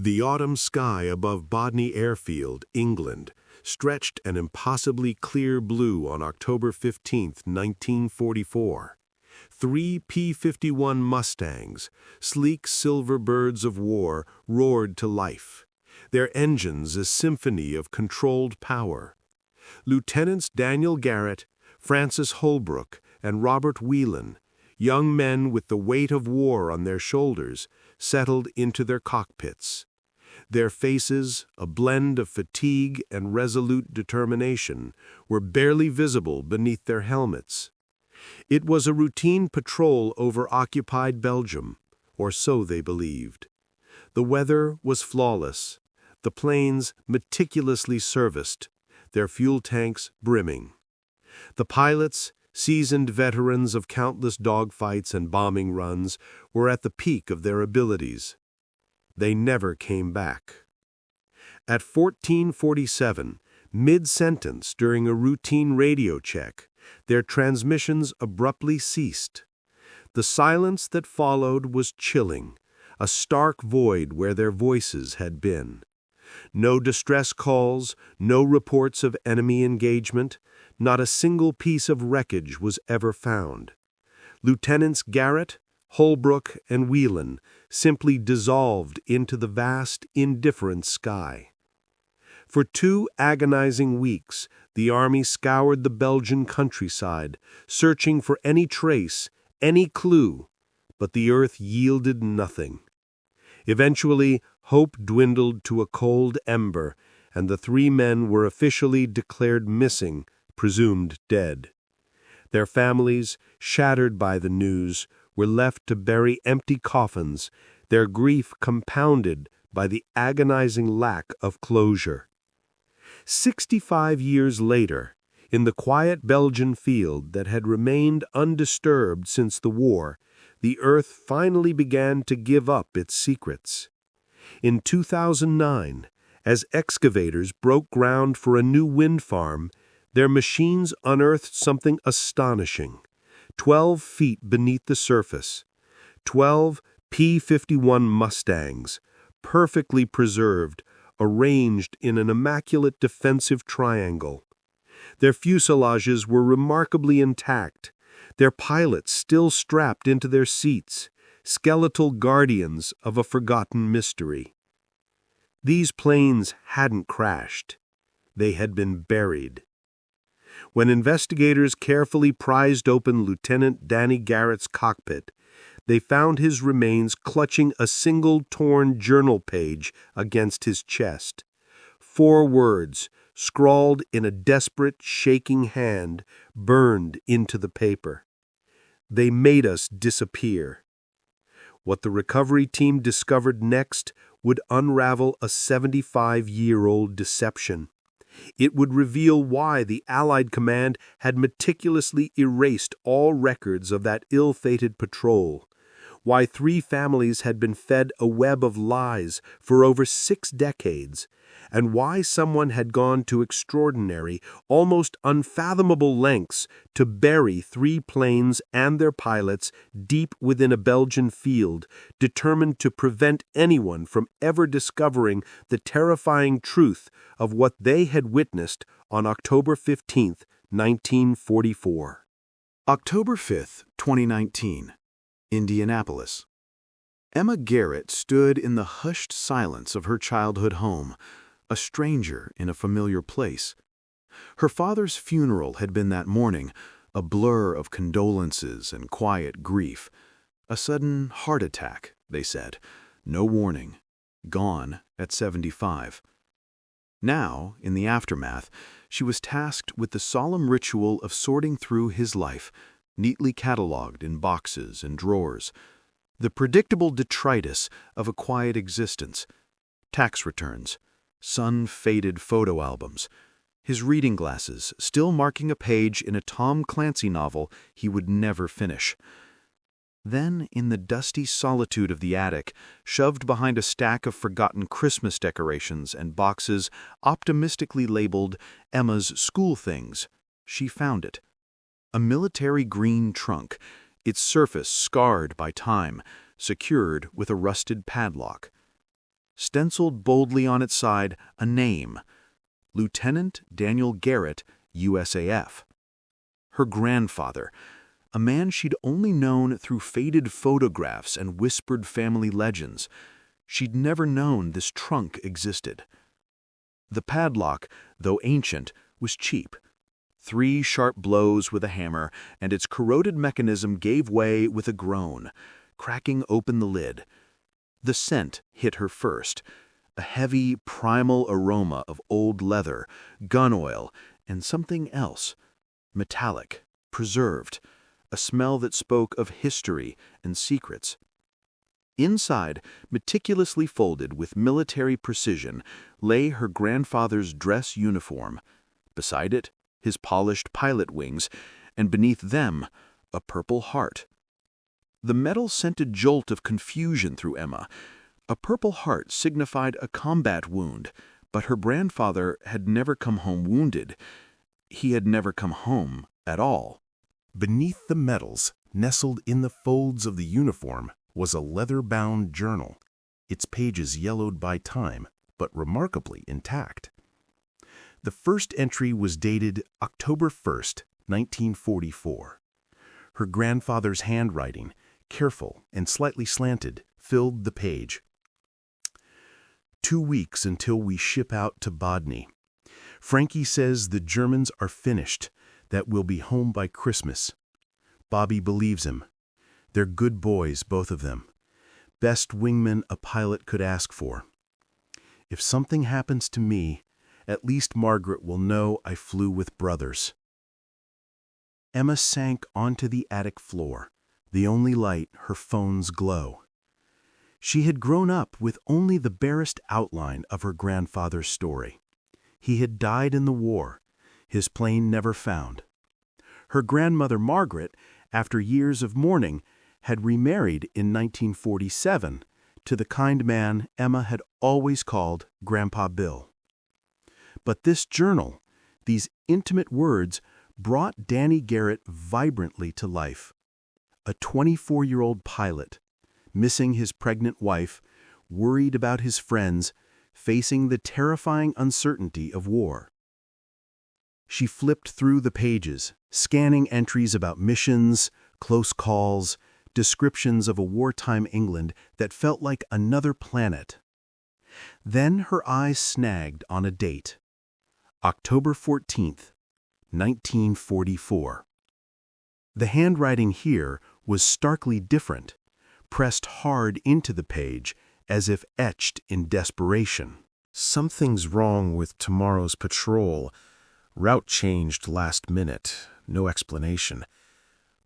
The autumn sky above Bodney Airfield, England, stretched an impossibly clear blue on October 15, 1944. Three P-51 Mustangs, sleek silver birds of war, roared to life, their engines a symphony of controlled power. Lieutenants Daniel Garrett, Francis Holbrook, and Robert Whelan, young men with the weight of war on their shoulders, settled into their cockpits. Their faces, a blend of fatigue and resolute determination, were barely visible beneath their helmets. It was a routine patrol over occupied Belgium, or so they believed. The weather was flawless, the planes meticulously serviced, their fuel tanks brimming. The pilots, seasoned veterans of countless dogfights and bombing runs, were at the peak of their abilities. They never came back. At 14:47, mid-sentence during a routine radio check, their transmissions abruptly ceased. The silence that followed was chilling, a stark void where their voices had been. No distress calls, no reports of enemy engagement, not a single piece of wreckage was ever found. Lieutenants Garrett, Holbrook, and Whelan simply dissolved into the vast, indifferent sky. For 2 agonizing weeks, the Army scoured the Belgian countryside, searching for any trace, any clue, but the earth yielded nothing. Eventually, hope dwindled to a cold ember, and the 3 men were officially declared missing, presumed dead. Their families, shattered by the news, were left to bury empty coffins, their grief compounded by the agonizing lack of closure. 65 years later, in the quiet Belgian field that had remained undisturbed since the war, the earth finally began to give up its secrets. In 2009, as excavators broke ground for a new wind farm, their machines unearthed something astonishing. 12 feet beneath the surface, 12 P-51 Mustangs, perfectly preserved, arranged in an immaculate defensive triangle. Their fuselages were remarkably intact, their pilots still strapped into their seats, skeletal guardians of a forgotten mystery. These planes hadn't crashed. They had been buried. When investigators carefully prized open Lieutenant Danny Garrett's cockpit, they found his remains clutching a single torn journal page against his chest. 4 words, scrawled in a desperate, shaking hand, burned into the paper. They made us disappear. What the recovery team discovered next would unravel a 75-year-old deception. It would reveal why the Allied command had meticulously erased all records of that ill-fated patrol, why 3 families had been fed a web of lies for over 6 decades, and why someone had gone to extraordinary, almost unfathomable lengths to bury 3 planes and their pilots deep within a Belgian field, determined to prevent anyone from ever discovering the terrifying truth of what they had witnessed on October 15, 1944. October 5, 2019. Indianapolis. Emma Garrett stood in the hushed silence of her childhood home, a stranger in a familiar place. Her father's funeral had been that morning, a blur of condolences and quiet grief. A sudden heart attack, they said. No warning. Gone at 75. Now, in the aftermath, she was tasked with the solemn ritual of sorting through his life, neatly catalogued in boxes and drawers. The predictable detritus of a quiet existence. Tax returns, sun-faded photo albums, his reading glasses still marking a page in a Tom Clancy novel he would never finish. Then, in the dusty solitude of the attic, shoved behind a stack of forgotten Christmas decorations and boxes optimistically labeled Emma's school things, she found it. A military green trunk, its surface scarred by time, secured with a rusted padlock. Stenciled boldly on its side, a name: Lieutenant Daniel Garrett, USAF. Her grandfather, a man she'd only known through faded photographs and whispered family legends. She'd never known this trunk existed. The padlock, though ancient, was cheap. 3 sharp blows with a hammer, and its corroded mechanism gave way with a groan, cracking open the lid. The scent hit her first, a heavy, primal aroma of old leather, gun oil, and something else, metallic, preserved, a smell that spoke of history and secrets. Inside, meticulously folded with military precision, lay her grandfather's dress uniform. Beside it, his polished pilot wings, and beneath them, a Purple Heart. The metal sent a jolt of confusion through Emma. A Purple Heart signified a combat wound, but her grandfather had never come home wounded. He had never come home at all. Beneath the medals, nestled in the folds of the uniform, was a leather-bound journal, its pages yellowed by time, but remarkably intact. The first entry was dated October 1st, 1944. Her grandfather's handwriting, careful and slightly slanted, filled the page. 2 weeks until we ship out to Bodny. Frankie says the Germans are finished, that we'll be home by Christmas. Bobby believes him. They're good boys, both of them. Best wingmen a pilot could ask for. If something happens to me, at least Margaret will know I flew with brothers. Emma sank onto the attic floor, the only light her phone's glow. She had grown up with only the barest outline of her grandfather's story. He had died in the war, his plane never found. Her grandmother Margaret, after years of mourning, had remarried in 1947 to the kind man Emma had always called Grandpa Bill. But this journal, these intimate words, brought Danny Garrett vibrantly to life. A 24-year-old pilot, missing his pregnant wife, worried about his friends, facing the terrifying uncertainty of war. She flipped through the pages, scanning entries about missions, close calls, descriptions of a wartime England that felt like another planet. Then her eyes snagged on a date. October 14th, 1944. The handwriting here was starkly different, pressed hard into the page as if etched in desperation. Something's wrong with tomorrow's patrol. Route changed last minute. No explanation.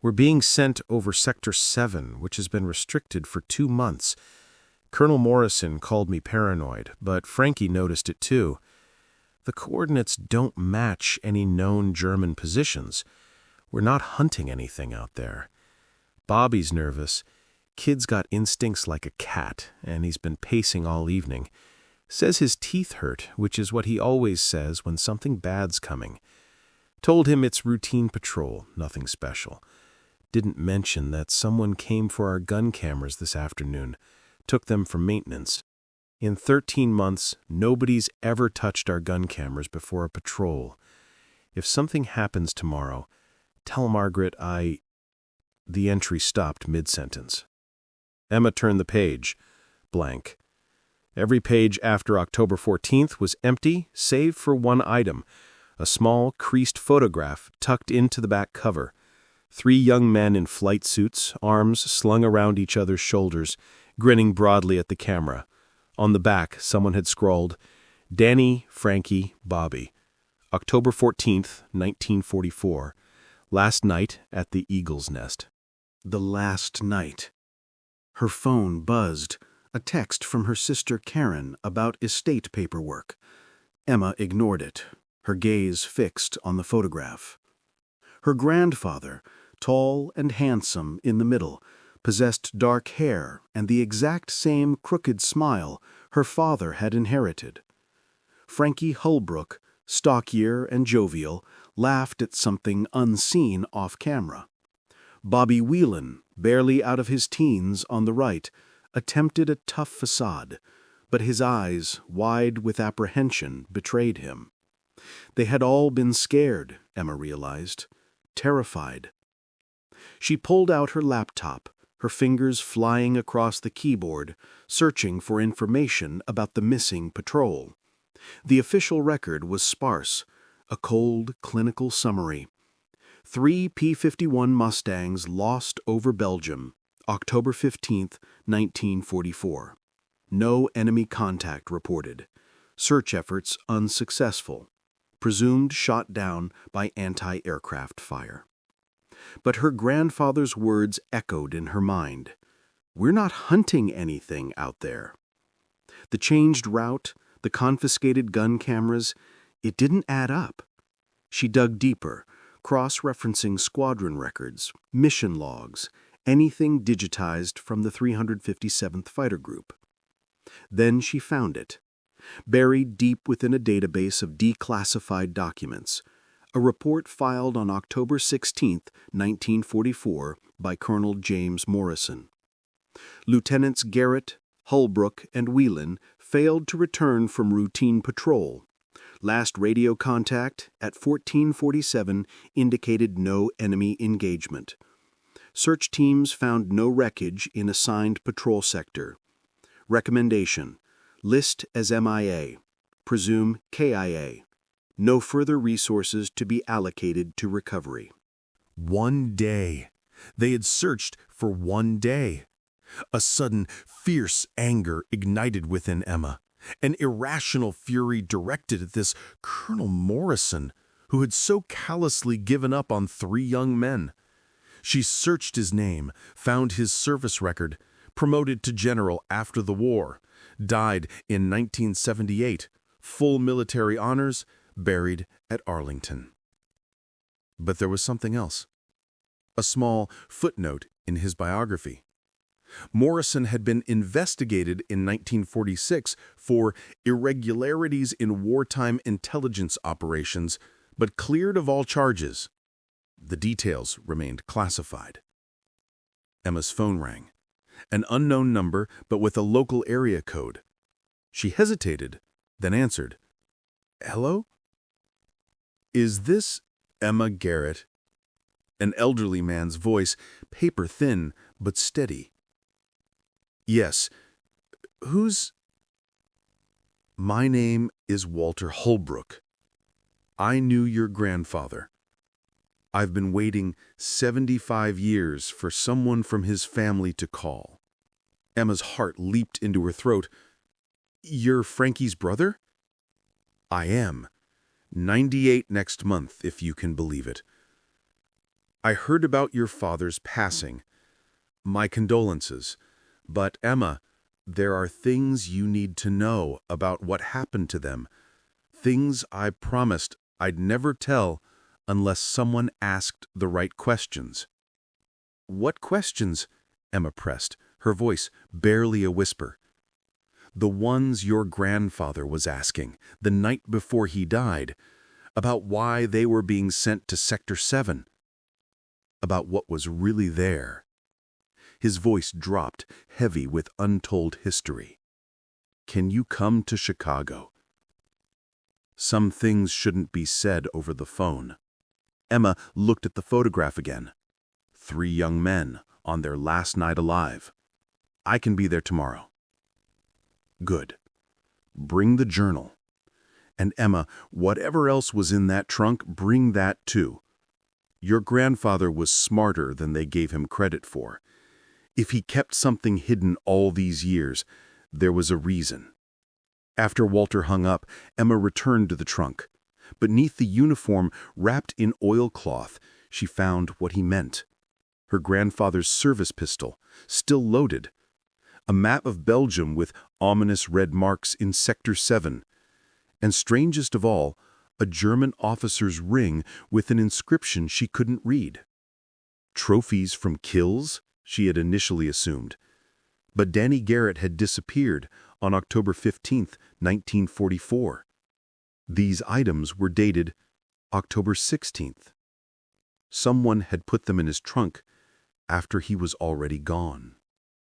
We're being sent over Sector 7, which has been restricted for 2 months. Colonel Morrison called me paranoid, but Frankie noticed it too. The coordinates don't match any known German positions. We're not hunting anything out there. Bobby's nervous. Kid's got instincts like a cat, and he's been pacing all evening. Says his teeth hurt, which is what he always says when something bad's coming. Told him it's routine patrol, nothing special. Didn't mention that someone came for our gun cameras this afternoon, took them for maintenance. In 13 months, nobody's ever touched our gun cameras before a patrol. If something happens tomorrow, tell Margaret The entry stopped mid-sentence. Emma turned the page. Blank. Every page after October 14th was empty, save for one item, a small, creased photograph tucked into the back cover. 3 young men in flight suits, arms slung around each other's shoulders, grinning broadly at the camera. On the back, someone had scrawled, Danny, Frankie, Bobby. October 14th, 1944. Last night at the Eagle's Nest. The last night. Her phone buzzed, a text from her sister Karen about estate paperwork. Emma ignored it, her gaze fixed on the photograph. Her grandfather, tall and handsome in the middle, possessed dark hair and the exact same crooked smile her father had inherited. Frankie Holbrook, stockier and jovial, laughed at something unseen off camera. Bobby Whelan, barely out of his teens on the right, attempted a tough facade, but his eyes, wide with apprehension, betrayed him. They had all been scared, Emma realized, terrified. She pulled out her laptop, her fingers flying across the keyboard, searching for information about the missing patrol. The official record was sparse, a cold, clinical summary. 3 P-51 Mustangs lost over Belgium, October 15, 1944. No enemy contact reported. Search efforts unsuccessful. Presumed shot down by anti-aircraft fire. But her grandfather's words echoed in her mind. We're not hunting anything out there. The changed route, the confiscated gun cameras, it didn't add up. She dug deeper, cross-referencing squadron records, mission logs, anything digitized from the 357th Fighter Group. Then she found it, buried deep within a database of declassified documents, a report filed on October 16, 1944, by Colonel James Morrison. Lieutenants Garrett, Holbrook, and Whelan failed to return from routine patrol. Last radio contact at 14:47 indicated no enemy engagement. Search teams found no wreckage in assigned patrol sector. Recommendation: list as MIA. Presume KIA. No further resources to be allocated to recovery. 1 day. They had searched for 1 day. A sudden, fierce anger ignited within Emma, an irrational fury directed at this Colonel Morrison, who had so callously given up on 3 young men. She searched his name, found his service record, promoted to general after the war, died in 1978, full military honors, buried at Arlington. But there was something else. A small footnote in his biography. Morrison had been investigated in 1946 for irregularities in wartime intelligence operations, but cleared of all charges. The details remained classified. Emma's phone rang. An unknown number, but with a local area code. She hesitated, then answered. Hello? Is this Emma Garrett? An elderly man's voice, paper-thin but steady. Yes. Who's... My name is Walter Holbrook. I knew your grandfather. I've been waiting 75 years for someone from his family to call. Emma's heart leaped into her throat. You're Frankie's brother? I am. 98 next month, if you can believe it. I heard about your father's passing. My condolences. But, Emma, there are things you need to know about what happened to them. Things I promised I'd never tell unless someone asked the right questions. What questions? Emma pressed, her voice barely a whisper. The ones your grandfather was asking the night before he died, about why they were being sent to Sector 7, about what was really there. His voice dropped, heavy with untold history. Can you come to Chicago? Some things shouldn't be said over the phone. Emma looked at the photograph again. 3 young men on their last night alive. I can be there tomorrow. Good. Bring the journal. And Emma, whatever else was in that trunk, bring that too. Your grandfather was smarter than they gave him credit for. If he kept something hidden all these years, there was a reason. After Walter hung up, Emma returned to the trunk. Beneath the uniform, wrapped in oilcloth, she found what he meant. Her grandfather's service pistol, still loaded. A map of Belgium with ominous red marks in Sector 7. And strangest of all, a German officer's ring with an inscription she couldn't read. Trophies from kills, she had initially assumed. But Danny Garrett had disappeared on October 15, 1944. These items were dated October 16th. Someone had put them in his trunk after he was already gone.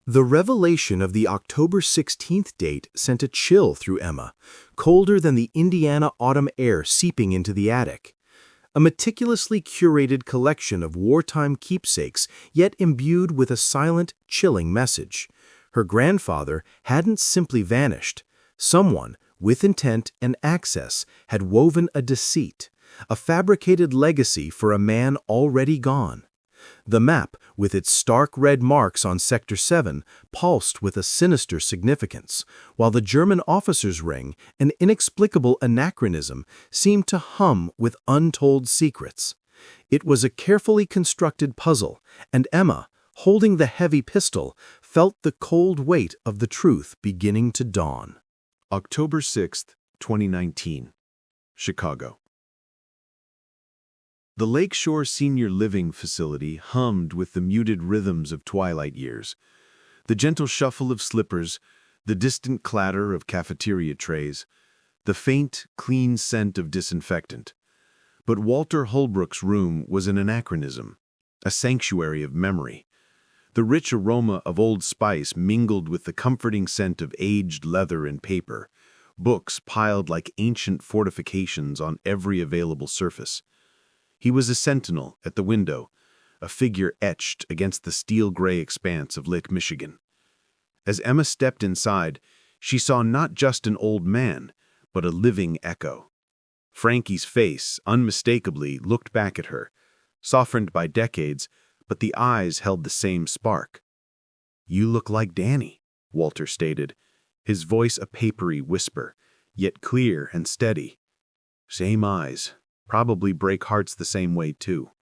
The revelation of the October 16th date sent a chill through Emma, colder than the Indiana autumn air seeping into the attic. A meticulously curated collection of wartime keepsakes, yet imbued with a silent, chilling message. Her grandfather hadn't simply vanished. Someone, with intent and access, had woven a deceit, a fabricated legacy for a man already gone. The map, with its stark red marks on Sector 7, pulsed with a sinister significance, while the German officer's ring, an inexplicable anachronism, seemed to hum with untold secrets. It was a carefully constructed puzzle, and Emma, holding the heavy pistol, felt the cold weight of the truth beginning to dawn. October 6, 2019, Chicago. The Lakeshore Senior Living Facility hummed with the muted rhythms of twilight years. The gentle shuffle of slippers, the distant clatter of cafeteria trays, the faint, clean scent of disinfectant. But Walter Holbrook's room was an anachronism, a sanctuary of memory. The rich aroma of Old Spice mingled with the comforting scent of aged leather and paper, books piled like ancient fortifications on every available surface. He was a sentinel at the window, a figure etched against the steel-gray expanse of Lake Michigan. As Emma stepped inside, she saw not just an old man, but a living echo. Frankie's face, unmistakably, looked back at her, softened by decades, but the eyes held the same spark. "You look like Danny," Walter stated, his voice a papery whisper, yet clear and steady. "Same eyes. Probably break hearts the same way, too."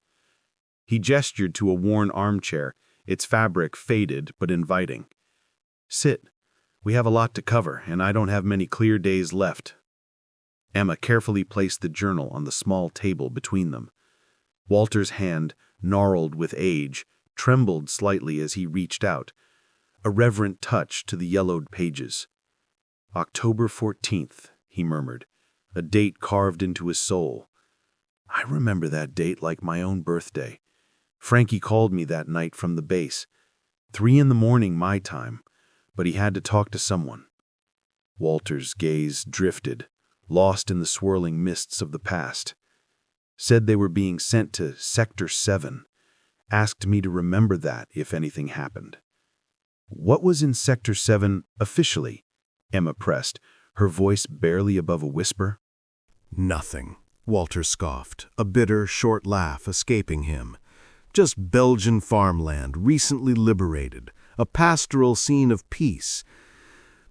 He gestured to a worn armchair, its fabric faded but inviting. "Sit. We have a lot to cover, and I don't have many clear days left." Emma carefully placed the journal on the small table between them. Walter's hand, gnarled with age, trembled slightly as he reached out, a reverent touch to the yellowed pages. "October 14th, he murmured, a date carved into his soul. "I remember that date like my own birthday. Frankie called me that night from the base. 3 in the morning my time, but he had to talk to someone." Walter's gaze drifted, lost in the swirling mists of the past. "Said they were being sent to Sector 7. Asked me to remember that if anything happened." "What was in Sector 7 officially?" Emma pressed, her voice barely above a whisper. "Nothing," Walter scoffed, a bitter, short laugh escaping him. "Just Belgian farmland, recently liberated, a pastoral scene of peace.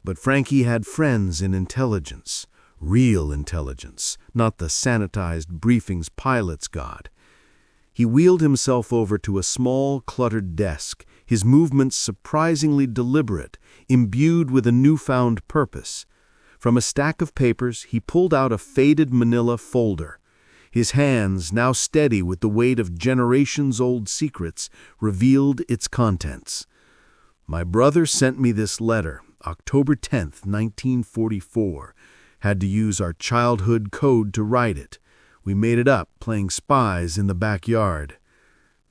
But Frankie had friends in intelligence, real intelligence, not the sanitized briefings pilots got." He wheeled himself over to a small, cluttered desk, his movements surprisingly deliberate, imbued with a newfound purpose. From a stack of papers, he pulled out a faded manila folder. His hands, now steady with the weight of generations-old secrets, revealed its contents. "My brother sent me this letter, October 10th, 1944. Had to use our childhood code to write it. We made it up playing spies in the backyard."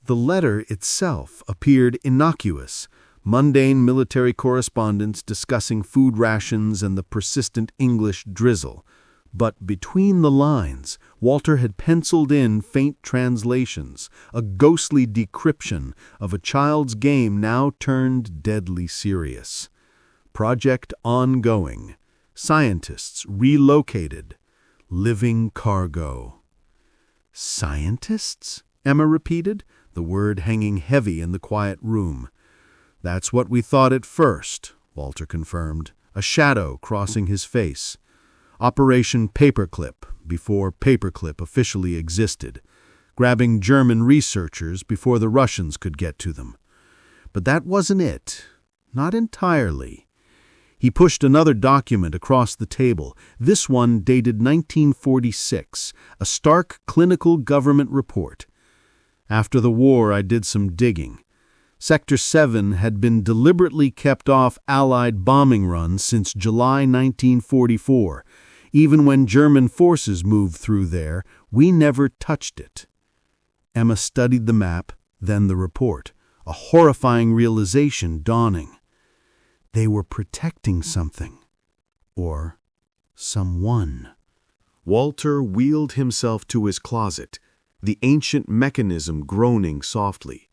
The letter itself appeared innocuous, mundane military correspondence discussing food rations and the persistent English drizzle. But between the lines, Walter had penciled in faint translations, a ghostly decryption of a child's game now turned deadly serious. Project ongoing. Scientists relocated. Living cargo. "Scientists?" Emma repeated, the word hanging heavy in the quiet room. "That's what we thought at first," Walter confirmed, a shadow crossing his face. "Operation Paperclip, before Paperclip officially existed, grabbing German researchers before the Russians could get to them. But that wasn't it. Not entirely." He pushed another document across the table, this one dated 1946, a stark clinical government report. "After the war, I did some digging. Sector 7 had been deliberately kept off Allied bombing runs since July 1944. Even when German forces moved through there, we never touched it." Emma studied the map, then the report, a horrifying realization dawning. They were protecting something. Or someone. Walter wheeled himself to his closet, the ancient mechanism groaning softly,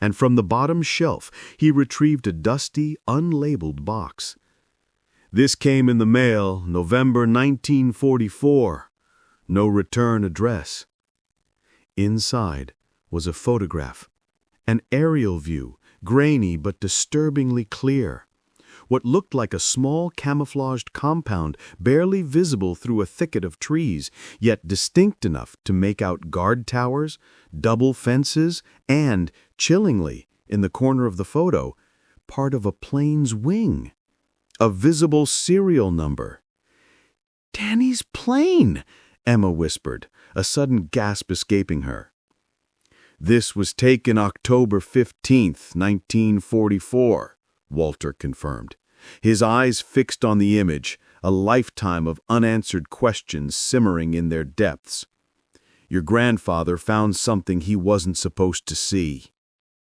and from the bottom shelf he retrieved a dusty, unlabeled box. This came in the mail, November 1944. No return address. Inside was a photograph, an aerial view, grainy but disturbingly clear. What looked like a small camouflaged compound barely visible through a thicket of trees, yet distinct enough to make out guard towers, double fences, and, chillingly, in the corner of the photo, part of a plane's wing. A visible serial number. "Danny's plane!" Emma whispered, a sudden gasp escaping her. "This was taken October 15th, 1944, Walter confirmed, his eyes fixed on the image, a lifetime of unanswered questions simmering in their depths. Your grandfather found something he wasn't supposed to see."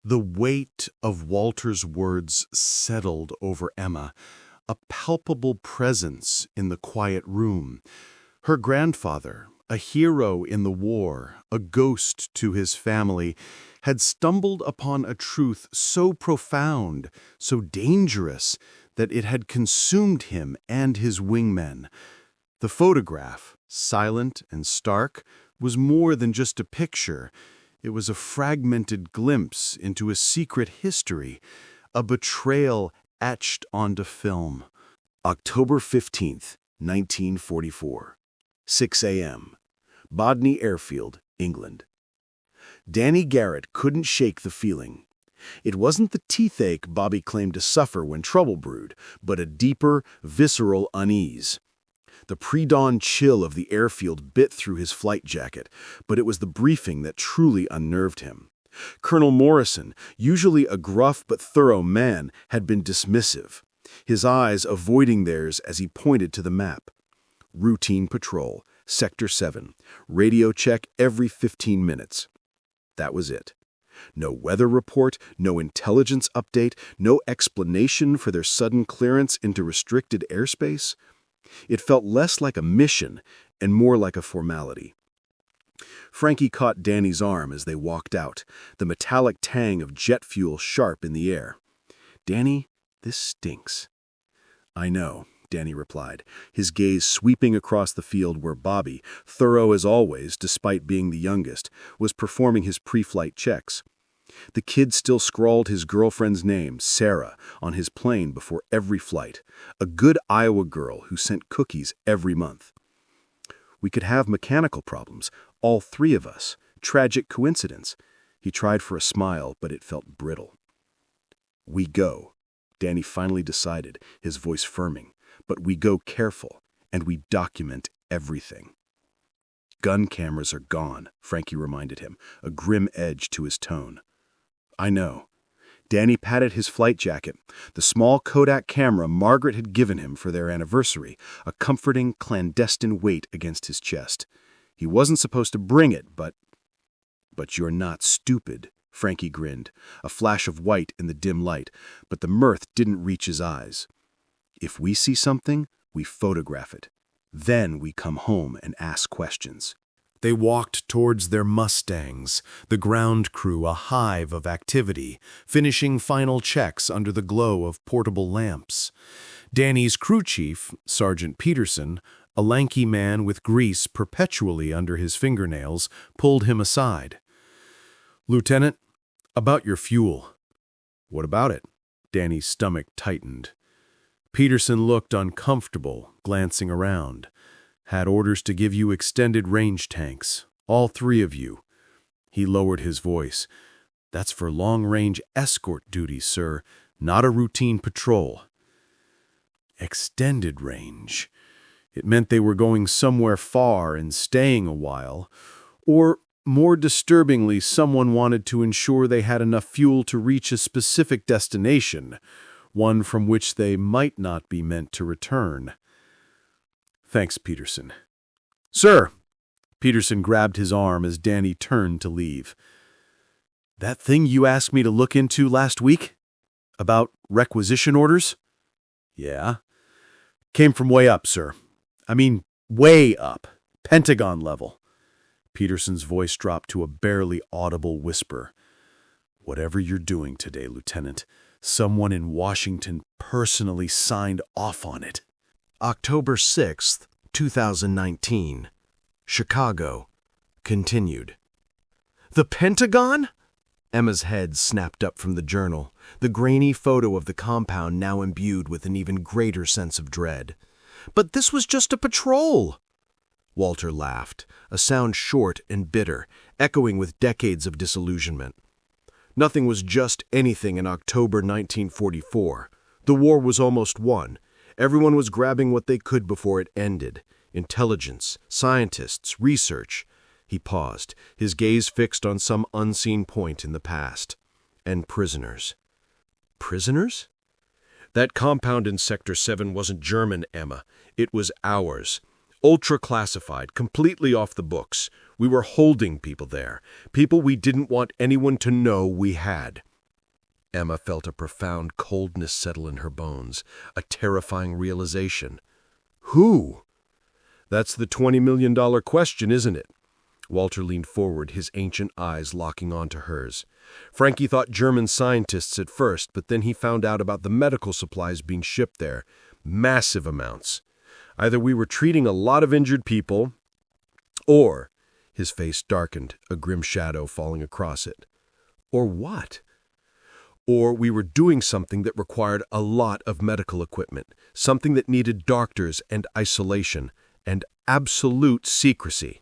The weight of Walter's words settled over Emma, a palpable presence in the quiet room. Her grandfather, a hero in the war, a ghost to his family, had stumbled upon a truth so profound, so dangerous, that it had consumed him and his wingmen. The photograph, silent and stark, was more than just a picture. It was a fragmented glimpse into a secret history, a betrayal etched onto film. October 15th, 1944. 6 a.m. Bodney Airfield, England. Danny Garrett couldn't shake the feeling. It wasn't the teethache Bobby claimed to suffer when trouble brewed, but a deeper, visceral unease. The pre-dawn chill of the airfield bit through his flight jacket, but it was the briefing that truly unnerved him. Colonel Morrison, usually a gruff but thorough man, had been dismissive, his eyes avoiding theirs as he pointed to the map. Routine patrol, Sector 7, radio check every 15 minutes. That was it. No weather report, no intelligence update, no explanation for their sudden clearance into restricted airspace. It felt less like a mission and more like a formality. Frankie caught Danny's arm as they walked out, the metallic tang of jet fuel sharp in the air. "Danny, this stinks." "I know," Danny replied, his gaze sweeping across the field where Bobby, thorough as always despite being the youngest, was performing his pre-flight checks. The kid still scrawled his girlfriend's name, Sarah, on his plane before every flight, a good Iowa girl who sent cookies every month. "We could have mechanical problems, all three of us. Tragic coincidence." He tried for a smile, but it felt brittle. "We go," Danny finally decided, his voice firming. "But we go careful, and we document everything." "Gun cameras are gone," Frankie reminded him, a grim edge to his tone. "I know." Danny patted his flight jacket, the small Kodak camera Margaret had given him for their anniversary, a comforting, clandestine weight against his chest. He wasn't supposed to bring it, but you're not stupid, Frankie grinned, a flash of white in the dim light, but the mirth didn't reach his eyes. "If we see something, we photograph it. Then we come home and ask questions." They walked towards their Mustangs, the ground crew a hive of activity, finishing final checks under the glow of portable lamps. Danny's crew chief, Sergeant Peterson, a lanky man with grease perpetually under his fingernails, pulled him aside. "Lieutenant, about your fuel." "What about it?" Danny's stomach tightened. Peterson looked uncomfortable, glancing around. "Had orders to give you extended range tanks, all three of you." He lowered his voice. "That's for long-range escort duty, sir, not a routine patrol." Extended range. It meant they were going somewhere far and staying a while. Or, more disturbingly, someone wanted to ensure they had enough fuel to reach a specific destination, one from which they might not be meant to return. "Thanks, Peterson." "Sir!" Peterson grabbed his arm as Danny turned to leave. "That thing you asked me to look into last week? About requisition orders?" Yeah? Came from way up, sir. I mean, way up. Pentagon level. Peterson's voice dropped to a barely audible whisper. Whatever you're doing today, Lieutenant, someone in Washington personally signed off on it. October 6th, 2019. Chicago. Continued. The Pentagon? Emma's head snapped up from the journal, the grainy photo of the compound now imbued with an even greater sense of dread. But this was just a patrol. Walter laughed, a sound short and bitter, echoing with decades of disillusionment. Nothing was just anything in October 1944. The war was almost won. Everyone was grabbing what they could before it ended. Intelligence, scientists, research. He paused, his gaze fixed on some unseen point in the past. And prisoners. Prisoners? That compound in Sector 7 wasn't German, Emma. It was ours. Ultra-classified, completely off the books. We were holding people there, people we didn't want anyone to know we had. Emma felt a profound coldness settle in her bones, a terrifying realization. Who? That's the $20 million question, isn't it? Walter leaned forward, his ancient eyes locking onto hers. Frankie thought German scientists at first, but then he found out about the medical supplies being shipped there. Massive amounts. Either we were treating a lot of injured people, or, his face darkened, a grim shadow falling across it. Or what? Or we were doing something that required a lot of medical equipment, something that needed doctors and isolation, and absolute secrecy.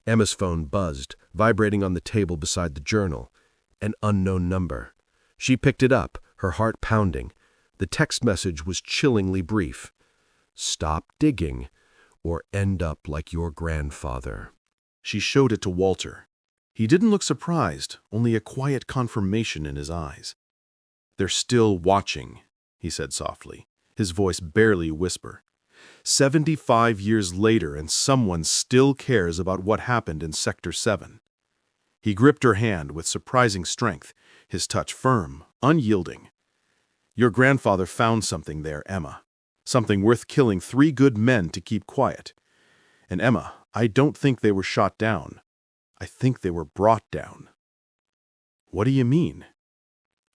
Emma's phone buzzed, vibrating on the table beside the journal. An unknown number. She picked it up, her heart pounding. The text message was chillingly brief. Stop digging, or end up like your grandfather. She showed it to Walter. He didn't look surprised, only a quiet confirmation in his eyes. They're still watching, he said softly, his voice barely a whisper. 75 years later, and someone still cares about what happened in Sector 7. He gripped her hand with surprising strength, his touch firm, unyielding. Your grandfather found something there, Emma. Something worth killing 3 good men to keep quiet. And Emma, I don't think they were shot down. I think they were brought down. What do you mean?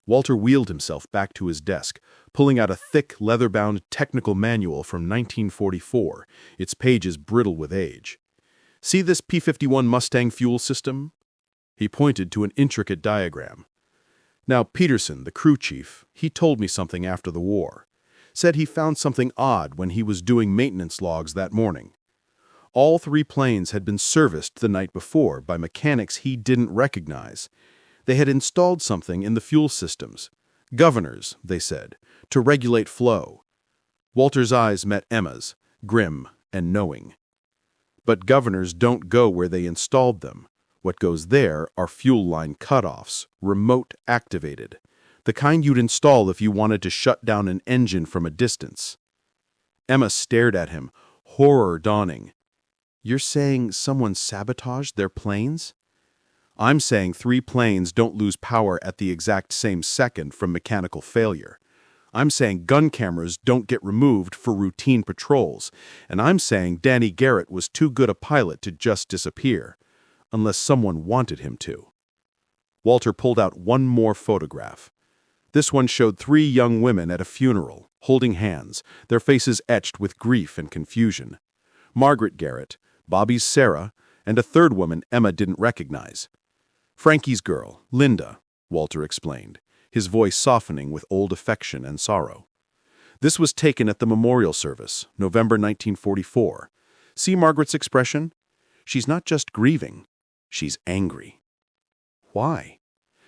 Walter wheeled himself back to his desk, pulling out a thick, leather-bound technical manual from 1944, its pages brittle with age. See this P-51 Mustang fuel system? He pointed to an intricate diagram. Now, Peterson, the crew chief, he told me something after the war. Said he found something odd when he was doing maintenance logs that morning. All 3 planes had been serviced the night before by mechanics he didn't recognize. They had installed something in the fuel systems. Governors, they said, to regulate flow. Walter's eyes met Emma's, grim and knowing. But governors don't go where they installed them. What goes there are fuel line cutoffs, remote activated. The kind you'd install if you wanted to shut down an engine from a distance. Emma stared at him, horror dawning. You're saying someone sabotaged their planes? I'm saying 3 planes don't lose power at the exact same second from mechanical failure. I'm saying gun cameras don't get removed for routine patrols. And I'm saying Danny Garrett was too good a pilot to just disappear, unless someone wanted him to. Walter pulled out one more photograph. This one showed 3 young women at a funeral, holding hands, their faces etched with grief and confusion. Margaret Garrett, Bobby's Sarah, and a 3rd woman Emma didn't recognize. Frankie's girl, Linda, Walter explained, his voice softening with old affection and sorrow. This was taken at the memorial service, November 1944. See Margaret's expression? She's not just grieving, she's angry. Why?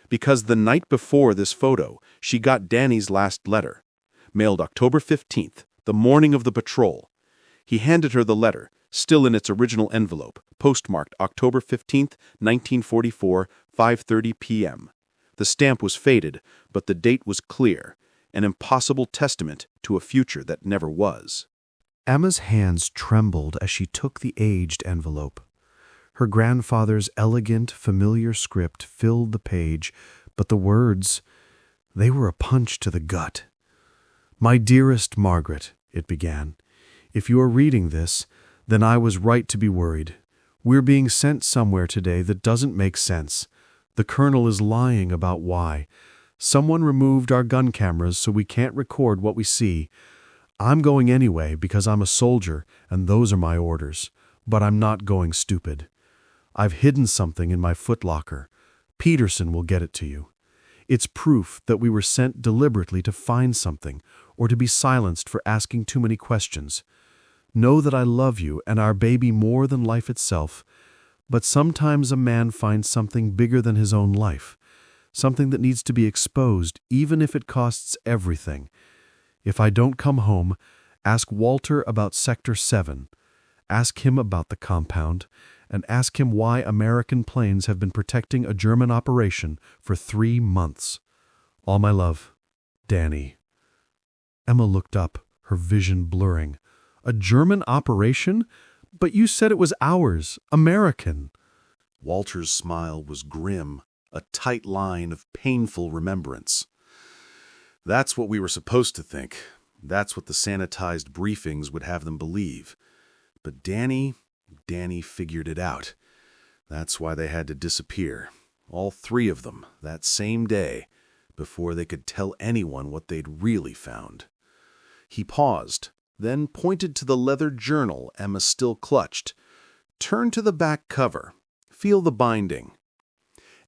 Because the night before this photo, she got Danny's last letter, mailed October 15th, the morning of the patrol. He handed her the letter, still in its original envelope, postmarked October 15th, 1944, 5:30 p.m. The stamp was faded, but the date was clear, an impossible testament to a future that never was. Emma's hands trembled as she took the aged envelope. Her grandfather's elegant, familiar script filled the page, but the words, they were a punch to the gut. "My dearest Margaret," it began, "if you are reading this, then I was right to be worried. We're being sent somewhere today that doesn't make sense. The colonel is lying about why. Someone removed our gun cameras so we can't record what we see. I'm going anyway because I'm a soldier and those are my orders, but I'm not going stupid. I've hidden something in my footlocker. Peterson will get it to you. It's proof that we were sent deliberately to find something or to be silenced for asking too many questions. Know that I love you and our baby more than life itself, but sometimes a man finds something bigger than his own life, something that needs to be exposed even if it costs everything. If I don't come home, ask Walter about Sector 7. Ask him about the compound, and ask him why American planes have been protecting a German operation for 3 months. All my love, Danny." Emma looked up, her vision blurring. "A German operation? But you said it was ours, American." Walter's smile was grim, a tight line of painful remembrance. "That's what we were supposed to think. That's what the sanitized briefings would have them believe. But Danny figured it out. That's why they had to disappear, all 3 of them, that same day, before they could tell anyone what they'd really found." He paused, then pointed to the leather journal Emma still clutched. "Turn to the back cover. Feel the binding."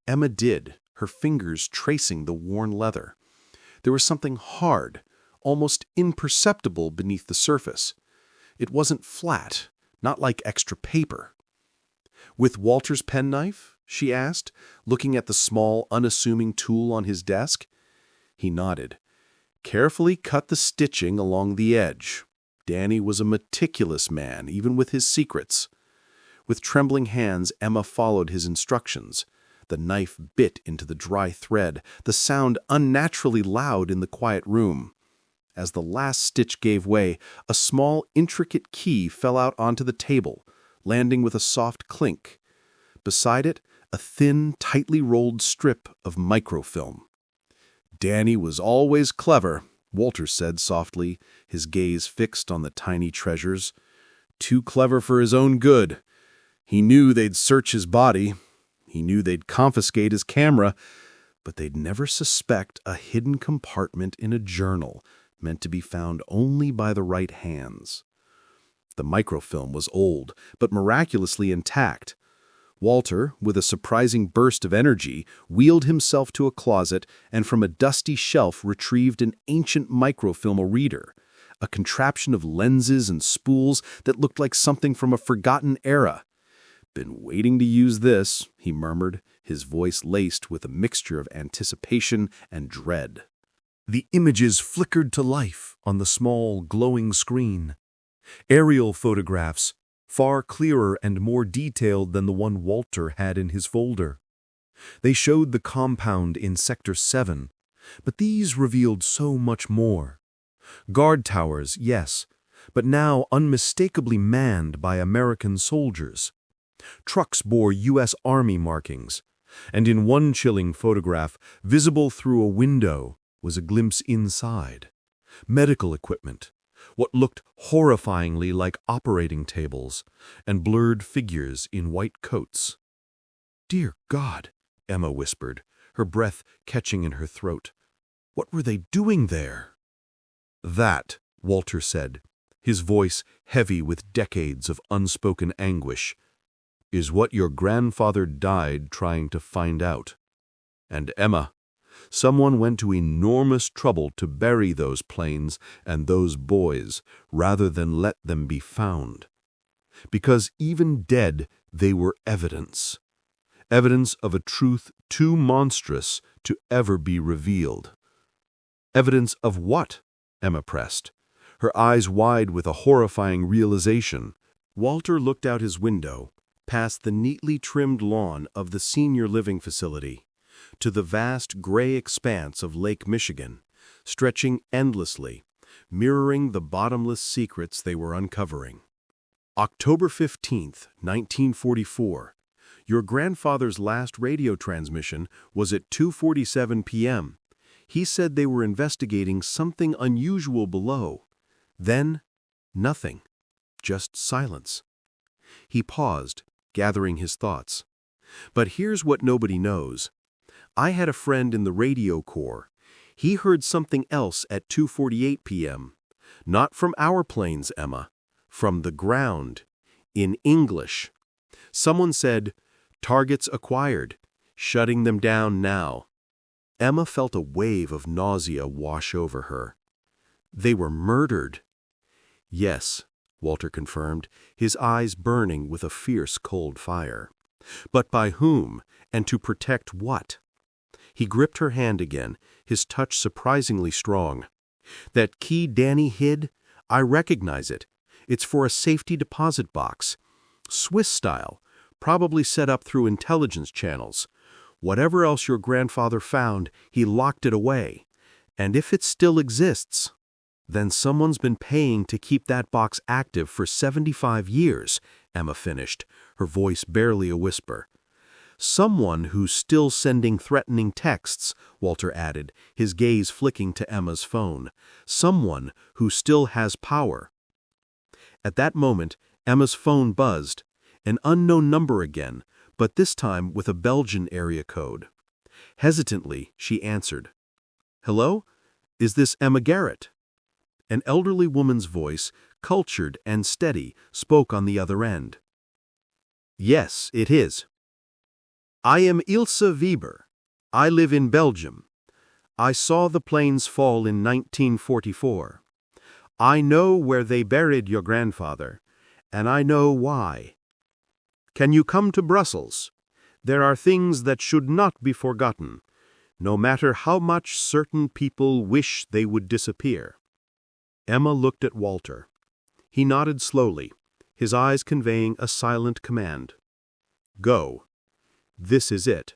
Emma did, her fingers tracing the worn leather. There was something hard, almost imperceptible beneath the surface. It wasn't flat, not like extra paper. "With Walter's penknife?" she asked, looking at the small, unassuming tool on his desk. He nodded. "Carefully cut the stitching along the edge. Danny was a meticulous man, even with his secrets." With trembling hands, Emma followed his instructions. The knife bit into the dry thread, the sound unnaturally loud in the quiet room. As the last stitch gave way, a small, intricate key fell out onto the table, landing with a soft clink. Beside it, a thin, tightly rolled strip of microfilm. "Danny was always clever," Walter said softly, his gaze fixed on the tiny treasures. "Too clever for his own good. He knew they'd search his body. He knew they'd confiscate his camera, but they'd never suspect a hidden compartment in a journal meant to be found only by the right hands." The microfilm was old, but miraculously intact. Walter, with a surprising burst of energy, wheeled himself to a closet and from a dusty shelf retrieved an ancient microfilm reader, a contraption of lenses and spools that looked like something from a forgotten era. "Been waiting to use this," he murmured, his voice laced with a mixture of anticipation and dread. The images flickered to life on the small, glowing screen. Aerial photographs, far clearer and more detailed than the one Walter had in his folder. They showed the compound in Sector 7, but these revealed so much more. Guard towers, yes, but now unmistakably manned by American soldiers. Trucks bore U.S. Army markings, and in one chilling photograph, visible through a window, was a glimpse inside. Medical equipment, what looked horrifyingly like operating tables, and blurred figures in white coats. "Dear God," Emma whispered, her breath catching in her throat. "What were they doing there?" "That," Walter said, his voice heavy with decades of unspoken anguish, "is what your grandfather died trying to find out. And Emma, someone went to enormous trouble to bury those planes and those boys rather than let them be found. Because even dead, they were evidence. Evidence of a truth too monstrous to ever be revealed." "Evidence of what?" Emma pressed, her eyes wide with a horrifying realization. Walter looked out his window, past the neatly trimmed lawn of the senior living facility, to the vast gray expanse of Lake Michigan, stretching endlessly, mirroring the bottomless secrets they were uncovering. "October 15th, 1944. Your grandfather's last radio transmission was at 2:47 p.m. He said they were investigating something unusual below. Then, nothing. Just silence. He paused, gathering his thoughts. But here's what nobody knows. I had a friend in the radio corps. He heard something else at 2:48 p.m. Not from our planes, Emma. From the ground. In English. Someone said, "Targets acquired. Shutting them down now." Emma felt a wave of nausea wash over her. They were murdered. Yes, Walter confirmed, his eyes burning with a fierce cold fire. But by whom, and to protect what? He gripped her hand again, his touch surprisingly strong. "That key Danny hid? I recognize it. It's for a safety deposit box. Swiss style, probably set up through intelligence channels. Whatever else your grandfather found, he locked it away. And if it still exists, then someone's been paying to keep that box active for 75 years, Emma finished, her voice barely a whisper. Someone who's still sending threatening texts, Walter added, his gaze flicking to Emma's phone. Someone who still has power. At that moment, Emma's phone buzzed. An unknown number again, but this time with a Belgian area code. Hesitantly, she answered. "Hello? Is this Emma Garrett?" An elderly woman's voice, cultured and steady, spoke on the other end. "Yes, it is. I am Ilse Weber. I live in Belgium. I saw the planes fall in 1944. I know where they buried your grandfather, and I know why. Can you come to Brussels? There are things that should not be forgotten, no matter how much certain people wish they would disappear." Emma looked at Walter. He nodded slowly, his eyes conveying a silent command. "Go. This is it."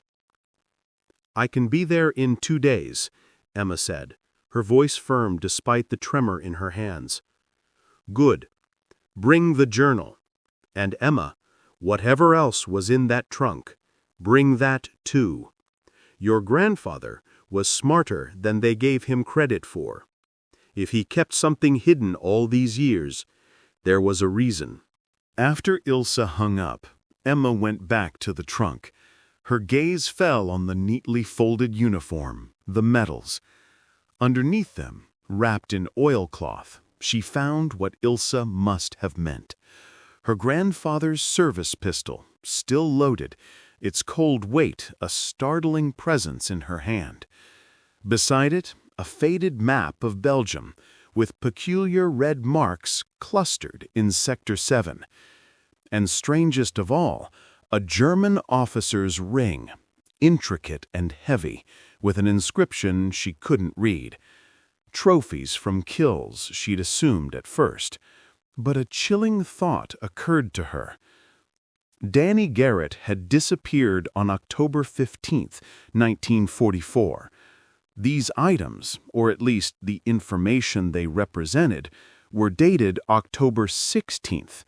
"I can be there in 2 days," Emma said, her voice firm despite the tremor in her hands. "Good. Bring the journal. And Emma, whatever else was in that trunk, bring that too. Your grandfather was smarter than they gave him credit for. If he kept something hidden all these years, there was a reason." After Ilse hung up, Emma went back to the trunk. Her gaze fell on the neatly folded uniform, the medals. Underneath them, wrapped in oilcloth, she found what Ilse must have meant. Her grandfather's service pistol, still loaded, its cold weight a startling presence in her hand. Beside it, a faded map of Belgium, with peculiar red marks clustered in Sector 7. And strangest of all, a German officer's ring, intricate and heavy, with an inscription she couldn't read. Trophies from kills she'd assumed at first. But a chilling thought occurred to her. Danny Garrett had disappeared on October 15th, 1944. These items, or at least the information they represented, were dated October 16th.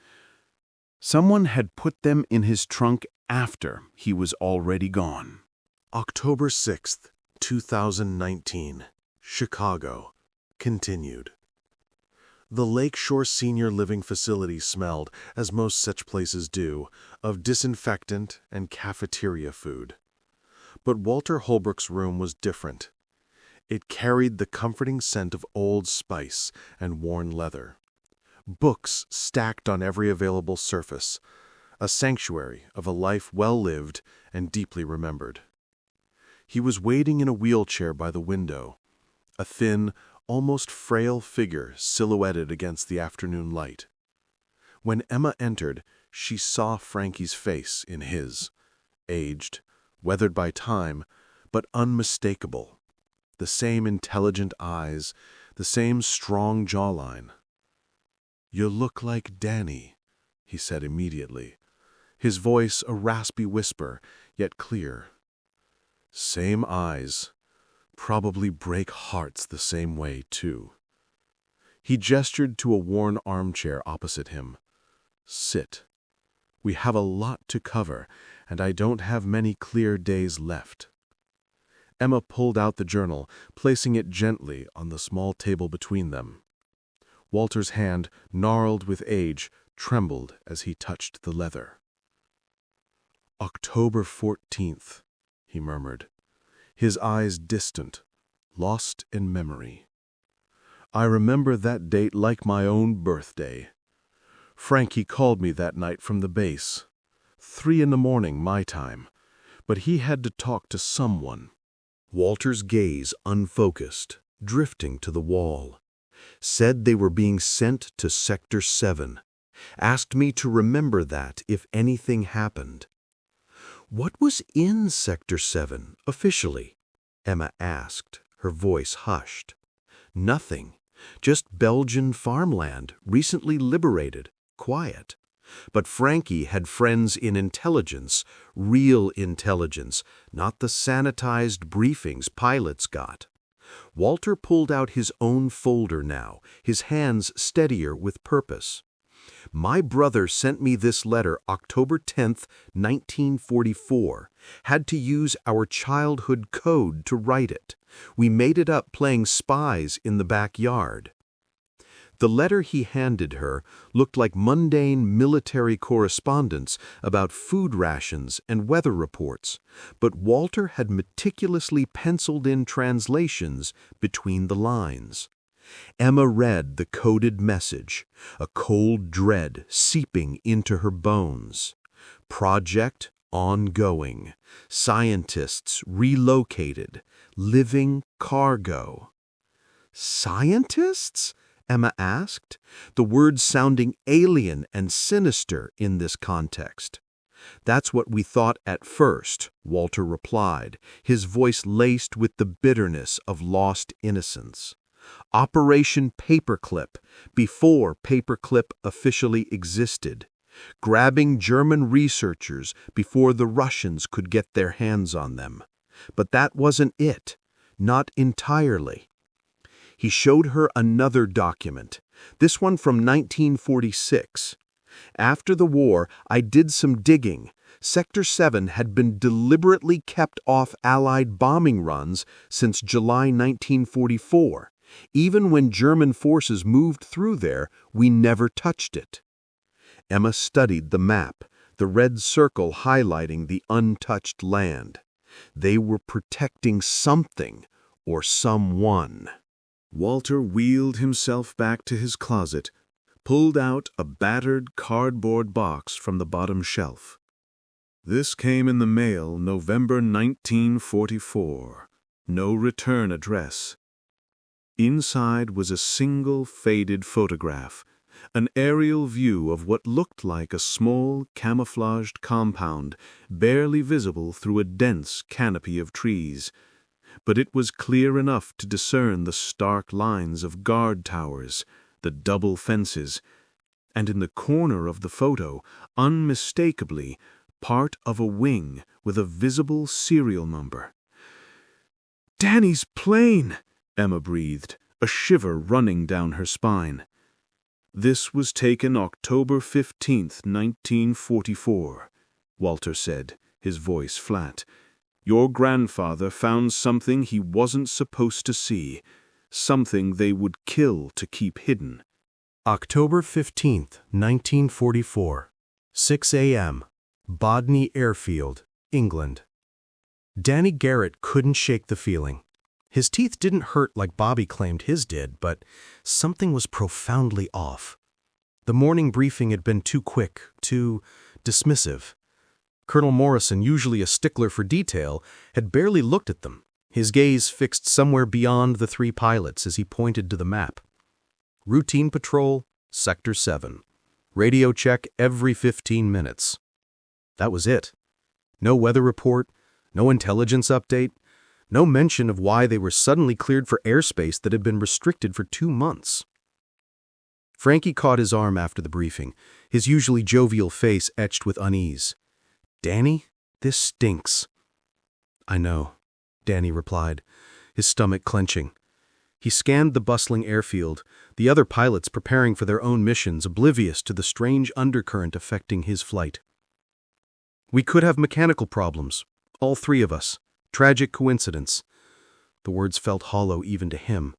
Someone had put them in his trunk after he was already gone. October 6th, 2019, Chicago. Continued. The Lakeshore Senior Living Facility smelled, as most such places do, of disinfectant and cafeteria food. But Walter Holbrook's room was different. It carried the comforting scent of Old Spice and worn leather. Books stacked on every available surface, a sanctuary of a life well lived and deeply remembered. He was waiting in a wheelchair by the window, a thin, almost frail figure silhouetted against the afternoon light. When Emma entered, she saw Frankie's face in his, aged, weathered by time, but unmistakable. The same intelligent eyes, the same strong jawline. "You look like Danny," he said immediately, his voice a raspy whisper, yet clear. "Same eyes. Probably break hearts the same way, too." He gestured to a worn armchair opposite him. "Sit. We have a lot to cover, and I don't have many clear days left." Emma pulled out the journal, placing it gently on the small table between them. Walter's hand, gnarled with age, trembled as he touched the leather. October 14th, he murmured, his eyes distant, lost in memory. I remember that date like my own birthday. Frankie called me that night from the base. 3 a.m, my time. But he had to talk to someone. Walter's gaze unfocused, drifting to the wall. Said they were being sent to Sector 7. Asked me to remember that if anything happened. What was in Sector 7, officially? Emma asked, her voice hushed. Nothing. Just Belgian farmland, recently liberated, quiet. But Frankie had friends in intelligence, real intelligence, not the sanitized briefings pilots got. Walter pulled out his own folder now, his hands steadier with purpose. My brother sent me this letter October 10th, 1944. Had to use our childhood code to write it. We made it up playing spies in the backyard. The letter he handed her looked like mundane military correspondence about food rations and weather reports, but Walter had meticulously penciled in translations between the lines. Emma read the coded message, a cold dread seeping into her bones. Project ongoing. Scientists relocated. Living cargo. Scientists? Emma asked, the words sounding alien and sinister in this context. That's what we thought at first, Walter replied, his voice laced with the bitterness of lost innocence. Operation Paperclip, before Paperclip officially existed. Grabbing German researchers before the Russians could get their hands on them. But that wasn't it. Not entirely. He showed her another document, this one from 1946. After the war, I did some digging. Sector 7 had been deliberately kept off Allied bombing runs since July 1944. Even when German forces moved through there, we never touched it. Emma studied the map, the red circle highlighting the untouched land. They were protecting something or someone. Walter wheeled himself back to his closet, pulled out a battered cardboard box from the bottom shelf. This came in the mail November 1944. No return address. Inside was a single faded photograph, an aerial view of what looked like a small camouflaged compound, barely visible through a dense canopy of trees. But it was clear enough to discern the stark lines of guard towers, the double fences, and in the corner of the photo, unmistakably, part of a wing with a visible serial number. "Danny's plane!" Emma breathed, a shiver running down her spine. "This was taken October 15th, 1944, Walter said, his voice flat. Your grandfather found something he wasn't supposed to see, something they would kill to keep hidden." October 15th, 1944, 6 a.m., Bodney Airfield, England. Danny Garrett couldn't shake the feeling. His teeth didn't hurt like Bobby claimed his did, but something was profoundly off. The morning briefing had been too quick, too dismissive. Colonel Morrison, usually a stickler for detail, had barely looked at them, his gaze fixed somewhere beyond the 3 pilots as he pointed to the map. Routine patrol, Sector 7. Radio check every 15 minutes. That was it. No weather report, no intelligence update, no mention of why they were suddenly cleared for airspace that had been restricted for 2 months. Frankie caught his arm after the briefing, his usually jovial face etched with unease. "Danny, this stinks." "I know," Danny replied, his stomach clenching. He scanned the bustling airfield, the other pilots preparing for their own missions, oblivious to the strange undercurrent affecting his flight. "We could have mechanical problems, all 3 of us. Tragic coincidence. The words felt hollow even to him.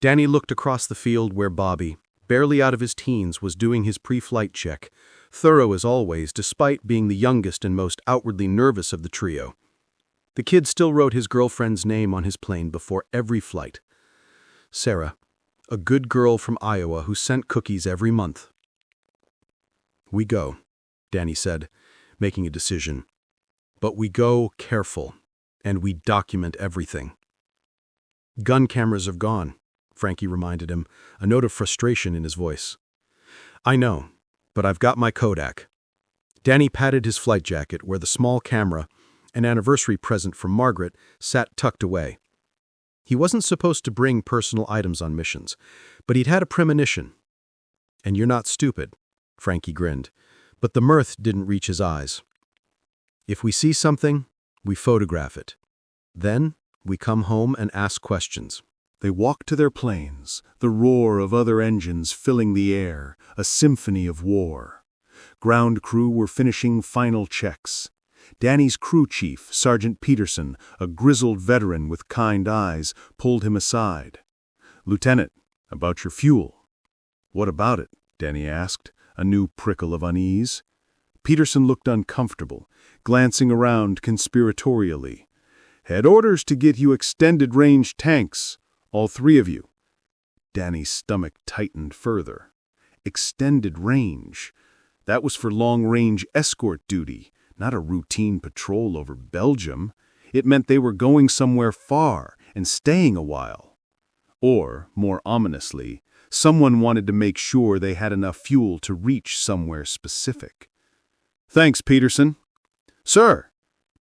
Danny looked across the field where Bobby, barely out of his teens, was doing his pre-flight check, thorough as always, despite being the youngest and most outwardly nervous of the trio. The kid still wrote his girlfriend's name on his plane before every flight. Sarah, a good girl from Iowa who sent cookies every month. "We go," Danny said, making a decision. "But we go careful, and we document everything." "Gun cameras are gone," Frankie reminded him, a note of frustration in his voice. "I know, but I've got my Kodak." Danny patted his flight jacket where the small camera, an anniversary present from Margaret, sat tucked away. He wasn't supposed to bring personal items on missions, but he'd had a premonition. "And you're not stupid," Frankie grinned, but the mirth didn't reach his eyes. "If we see something, we photograph it. Then we come home and ask questions." They walked to their planes, the roar of other engines filling the air, a symphony of war. Ground crew were finishing final checks. Danny's crew chief, Sergeant Peterson, a grizzled veteran with kind eyes, pulled him aside. "Lieutenant, about your fuel." "What about it?" Danny asked, a new prickle of unease. Peterson looked uncomfortable, glancing around conspiratorially. "Had orders to get you extended-range tanks, all three of you." Danny's stomach tightened further. Extended range. That was for long-range escort duty, not a routine patrol over Belgium. It meant they were going somewhere far and staying a while. Or, more ominously, someone wanted to make sure they had enough fuel to reach somewhere specific. "Thanks, Peterson." "Sir!"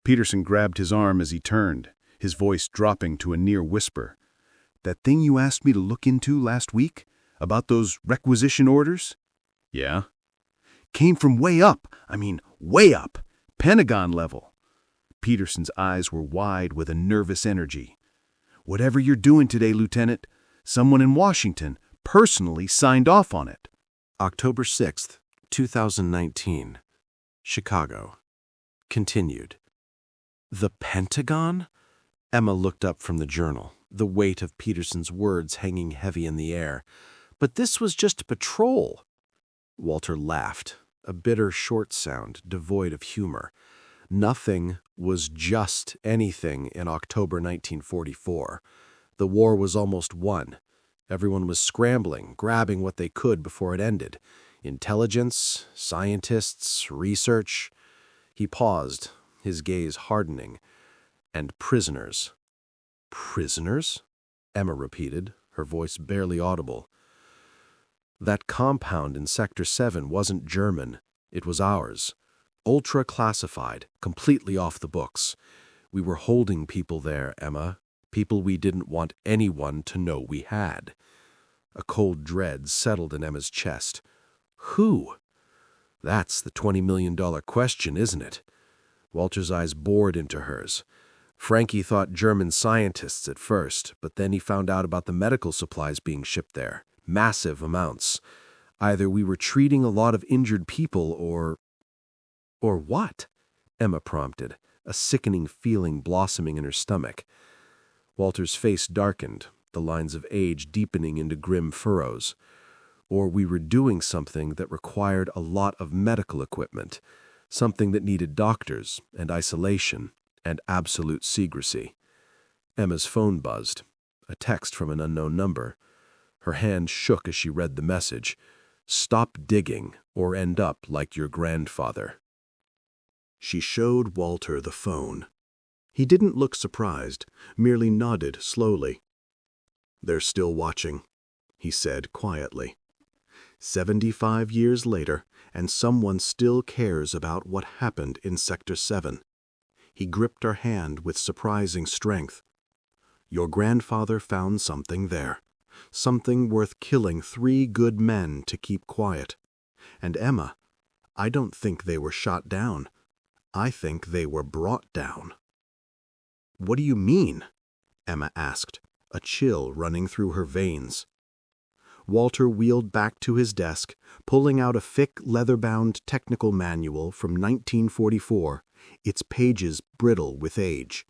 Peterson grabbed his arm as he turned, his voice dropping to a near whisper. "That thing you asked me to look into last week? About those requisition orders?" "Yeah." "Came from way up. I mean, way up. Pentagon level." Peterson's eyes were wide with a nervous energy. "Whatever you're doing today, Lieutenant, someone in Washington personally signed off on it." October 6th, 2019. Chicago. Continued. The Pentagon? Emma looked up from the journal, the weight of Peterson's words hanging heavy in the air. But this was just a patrol. Walter laughed, a bitter short sound devoid of humor. Nothing was just anything in October 1944. The war was almost won. Everyone was scrambling, grabbing what they could before it ended. Intelligence, scientists, research. He paused, his gaze hardening. And prisoners. "Prisoners?" Emma repeated, her voice barely audible. "That compound in Sector 7 wasn't German. It was ours. Ultra-classified, completely off the books. We were holding people there, Emma. People we didn't want anyone to know we had." A cold dread settled in Emma's chest. Who? That's the $20 million question, isn't it? Walter's eyes bored into hers. Frankie thought German scientists at first, but then he found out about the medical supplies being shipped there. Massive amounts. Either we were treating a lot of injured people or what? Emma prompted, a sickening feeling blossoming in her stomach. Walter's face darkened, the lines of age deepening into grim furrows. Or we were doing something that required a lot of medical equipment, something that needed doctors and isolation and absolute secrecy. Emma's phone buzzed, a text from an unknown number. Her hand shook as she read the message. "Stop digging or end up like your grandfather." She showed Walter the phone. He didn't look surprised, merely nodded slowly. "They're still watching," he said quietly. 75 years later, and someone still cares about what happened in Sector 7. He gripped her hand with surprising strength. "Your grandfather found something there. Something worth killing 3 good men to keep quiet. And Emma, I don't think they were shot down. I think they were brought down." "What do you mean?" Emma asked, a chill running through her veins. Walter wheeled back to his desk, pulling out a thick, leather-bound technical manual from 1944, its pages brittle with age.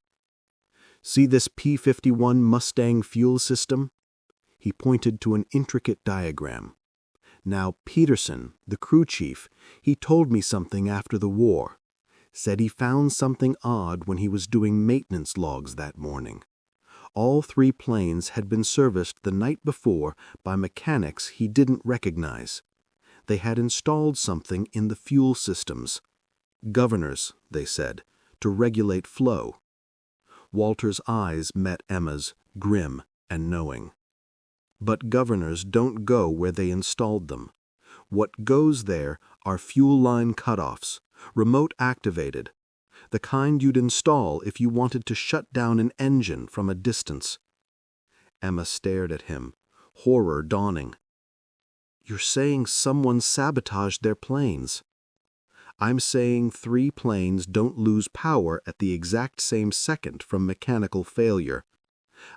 See this P-51 Mustang fuel system? He pointed to an intricate diagram. Now, Peterson, the crew chief, he told me something after the war. Said he found something odd when he was doing maintenance logs that morning. All 3 planes had been serviced the night before by mechanics he didn't recognize. They had installed something in the fuel systems. Governors, they said, to regulate flow. Walter's eyes met Emma's, grim and knowing. But governors don't go where they installed them. What goes there are fuel line cutoffs, remote activated, the kind you'd install if you wanted to shut down an engine from a distance. Emma stared at him, horror dawning. You're saying someone sabotaged their planes. I'm saying 3 planes don't lose power at the exact same second from mechanical failure.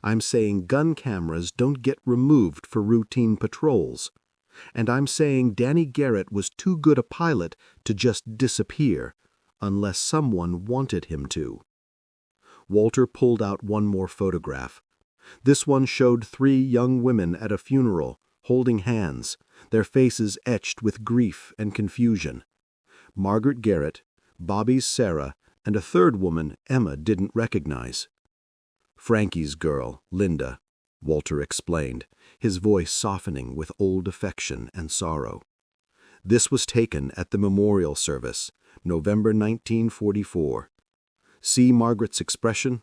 I'm saying gun cameras don't get removed for routine patrols. And I'm saying Danny Garrett was too good a pilot to just disappear, unless someone wanted him to. Walter pulled out one more photograph. This one showed 3 young women at a funeral, holding hands, their faces etched with grief and confusion. Margaret Garrett, Bobby's Sarah, and a 3rd woman Emma didn't recognize. Frankie's girl, Linda, Walter explained, his voice softening with old affection and sorrow. This was taken at the memorial service, November 1944. See Margaret's expression?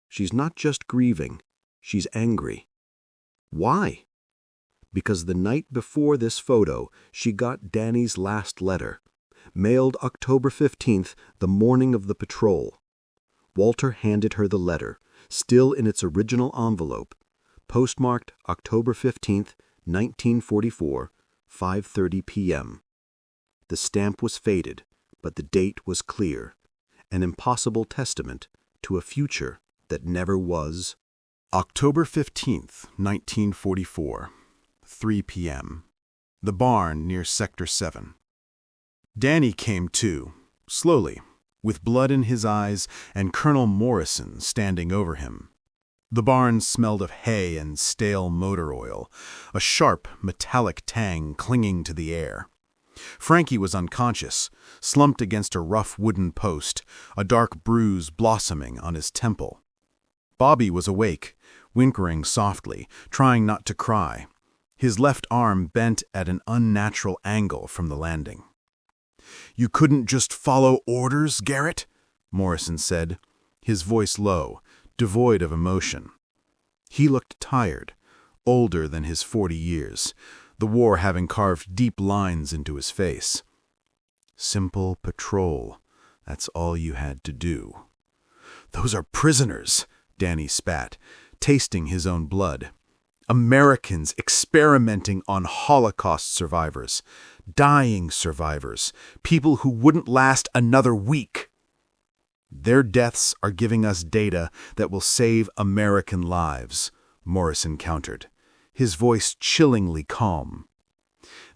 She's not just grieving, she's angry. Why? Because the night before this photo, she got Danny's last letter, mailed October 15th, the morning of the patrol. Walter handed her the letter, still in its original envelope, postmarked October 15th, 1944, 5:30 p.m. The stamp was faded, but the date was clear, an impossible testament to a future that never was. October 15th, 1944, 3 p.m. The barn near Sector 7. Danny came to, slowly, with blood in his eyes and Colonel Morrison standing over him. The barn smelled of hay and stale motor oil, a sharp, metallic tang clinging to the air. Frankie was unconscious, slumped against a rough wooden post, a dark bruise blossoming on his temple. Bobby was awake, whimpering softly, trying not to cry, his left arm bent at an unnatural angle from the landing. "You couldn't just follow orders, Garrett?" Morrison said, his voice low, devoid of emotion. He looked tired, older than his 40 years, the war having carved deep lines into his face. Simple patrol, that's all you had to do. "Those are prisoners," Danny spat, tasting his own blood. "Americans experimenting on Holocaust survivors, dying survivors, people who wouldn't last another week. Their deaths are giving us data that will save American lives," Morrison countered, his voice chillingly calm.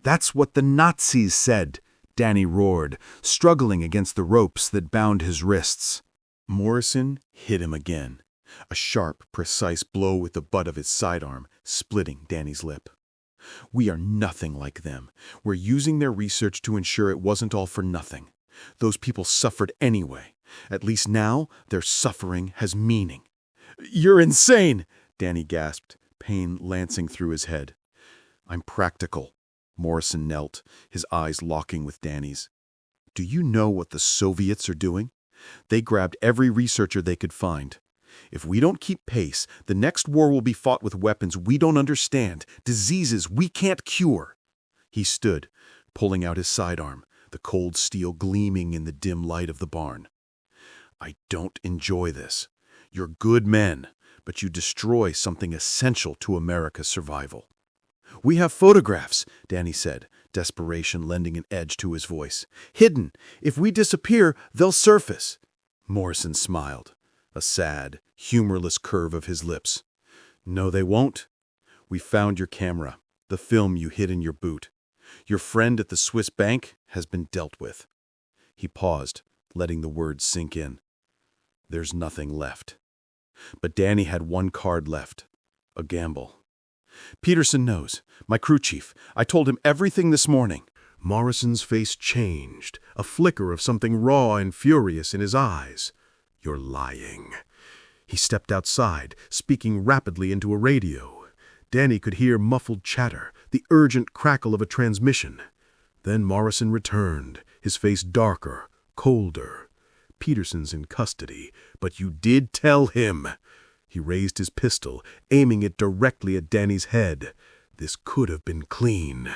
"That's what the Nazis said," Danny roared, struggling against the ropes that bound his wrists. Morrison hit him again, a sharp, precise blow with the butt of his sidearm, splitting Danny's lip. "We are nothing like them. We're using their research to ensure it wasn't all for nothing. Those people suffered anyway. At least now, their suffering has meaning." "You're insane!" Danny gasped, pain lancing through his head. "I'm practical." Morrison knelt, his eyes locking with Danny's. "Do you know what the Soviets are doing? They grabbed every researcher they could find. If we don't keep pace, the next war will be fought with weapons we don't understand, diseases we can't cure." He stood, pulling out his sidearm, the cold steel gleaming in the dim light of the barn. "I don't enjoy this. You're good men, but you destroy something essential to America's survival." "We have photographs," Danny said, desperation lending an edge to his voice. "Hidden. If we disappear, they'll surface." Morrison smiled, a sad, humorless curve of his lips. "No, they won't. We found your camera, the film you hid in your boot. Your friend at the Swiss bank has been dealt with." He paused, letting the words sink in. "There's nothing left." But Danny had one card left. A gamble. "Peterson knows. My crew chief. I told him everything this morning." Morrison's face changed, a flicker of something raw and furious in his eyes. "You're lying." He stepped outside, speaking rapidly into a radio. Danny could hear muffled chatter, the urgent crackle of a transmission. Then Morrison returned, his face darker, colder. "Peterson's in custody, but you did tell him." He raised his pistol, aiming it directly at Danny's head. "This could have been clean.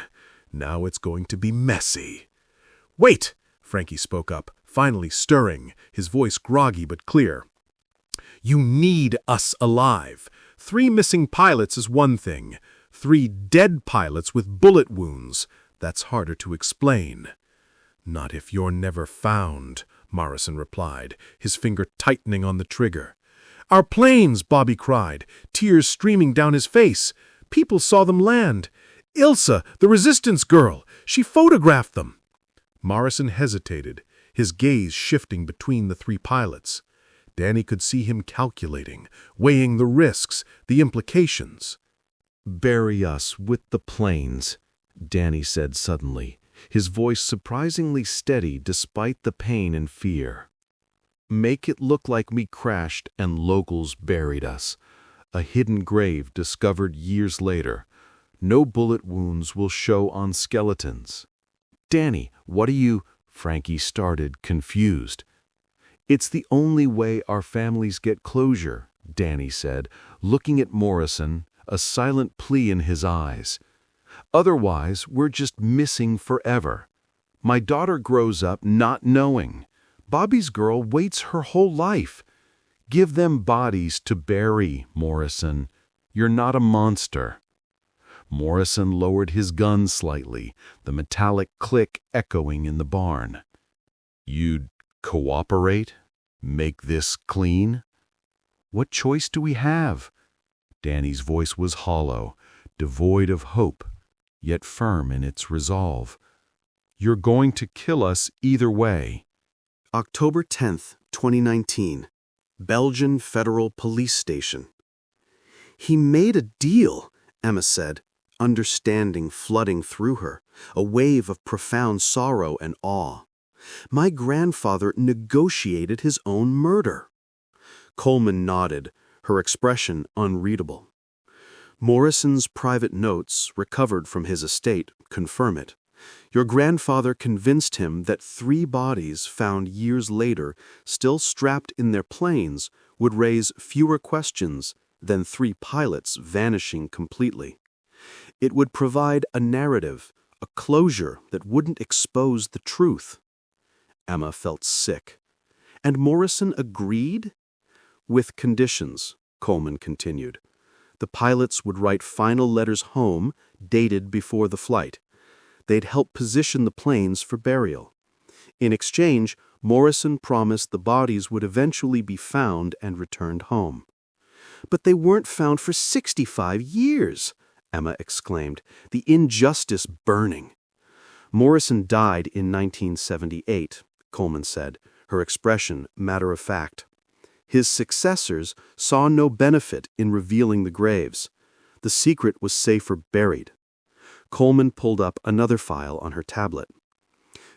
Now it's going to be messy." "Wait!" Frankie spoke up, finally stirring, his voice groggy but clear. "You need us alive. 3 missing pilots is one thing. 3 dead pilots with bullet wounds. That's harder to explain." "Not if you're never found," Morrison replied, his finger tightening on the trigger. "Our planes!" Bobby cried, tears streaming down his face. "People saw them land. Ilsa, the resistance girl, she photographed them." Morrison hesitated, his gaze shifting between the 3 pilots. Danny could see him calculating, weighing the risks, the implications. "Bury us with the planes," Danny said suddenly, his voice surprisingly steady despite the pain and fear. "Make it look like we crashed and locals buried us. A hidden grave discovered years later. No bullet wounds will show on skeletons." "Danny, what are you—" Frankie started, confused. "It's the only way our families get closure," Danny said, looking at Morrison, a silent plea in his eyes. "Otherwise, we're just missing forever. My daughter grows up not knowing. Bobby's girl waits her whole life. Give them bodies to bury, Morrison. You're not a monster." Morrison lowered his gun slightly, the metallic click echoing in the barn. "You'd cooperate? Make this clean?" "What choice do we have?" Danny's voice was hollow, devoid of hope, yet firm in its resolve. "You're going to kill us either way." October 10th, 2019. Belgian Federal Police Station. "He made a deal," Emma said, understanding flooding through her, a wave of profound sorrow and awe. "My grandfather negotiated his own murder." Coleman nodded, her expression unreadable. "Morrison's private notes, recovered from his estate, confirm it. Your grandfather convinced him that 3 bodies found years later, still strapped in their planes, would raise fewer questions than 3 pilots vanishing completely. It would provide a narrative, a closure that wouldn't expose the truth." Emma felt sick. "And Morrison agreed?" "With conditions," Coleman continued. "The pilots would write final letters home, dated before the flight. They'd help position the planes for burial. In exchange, Morrison promised the bodies would eventually be found and returned home." "But they weren't found for 65 years!" Emma exclaimed, the injustice burning. "Morrison died in 1978, Coleman said, her expression matter of fact. "His successors saw no benefit in revealing the graves. The secret was safer buried." Coleman pulled up another file on her tablet.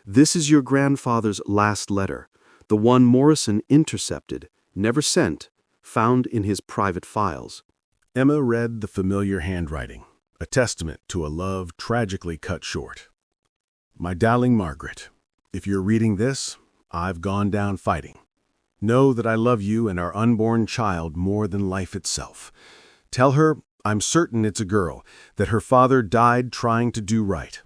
"This is your grandfather's last letter, the one Morrison intercepted, never sent, found in his private files." Emma read the familiar handwriting, a testament to a love tragically cut short. "My darling Margaret, if you're reading this, I've gone down fighting. Know that I love you and our unborn child more than life itself. Tell her I'm certain it's a girl, that her father died trying to do right.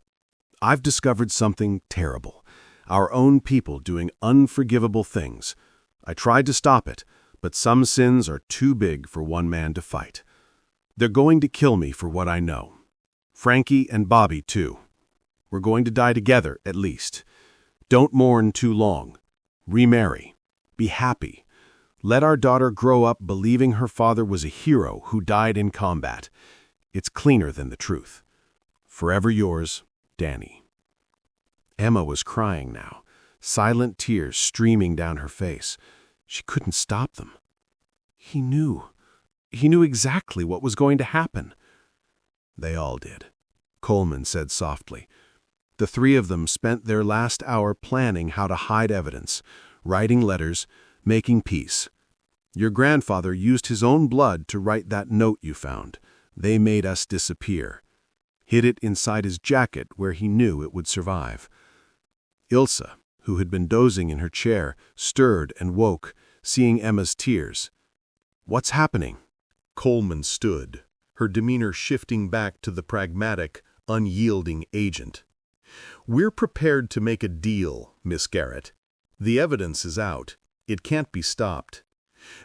I've discovered something terrible, our own people doing unforgivable things. I tried to stop it, but some sins are too big for one man to fight. They're going to kill me for what I know. Frankie and Bobby, too. We're going to die together, at least. Don't mourn too long. Remarry. Be happy. Let our daughter grow up believing her father was a hero who died in combat. It's cleaner than the truth. Forever yours, Danny." Emma was crying now, silent tears streaming down her face. She couldn't stop them. He knew. He knew exactly what was going to happen. They all did, Coleman said softly. The three of them spent their last hour planning how to hide evidence, writing letters, making peace. Your grandfather used his own blood to write that note you found. They made us disappear. Hid it inside his jacket where he knew it would survive. Ilse, who had been dozing in her chair, stirred and woke, seeing Emma's tears. "What's happening?" Coleman stood, her demeanor shifting back to the pragmatic, unyielding agent. "We're prepared to make a deal, Miss Garrett. The evidence is out. It can't be stopped.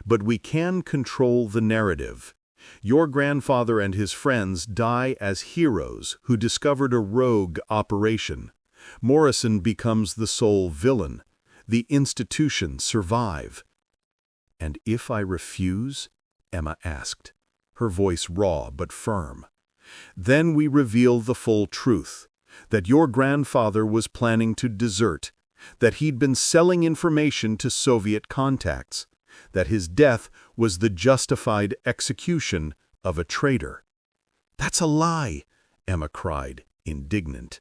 But we can control the narrative. Your grandfather and his friends die as heroes who discovered a rogue operation. Morrison becomes the sole villain. The institutions survive." "And if I refuse?" Emma asked, her voice raw but firm. "Then we reveal the full truth, that your grandfather was planning to desert, that he'd been selling information to Soviet contacts, that his death was the justified execution of a traitor." "That's a lie," Emma cried, indignant.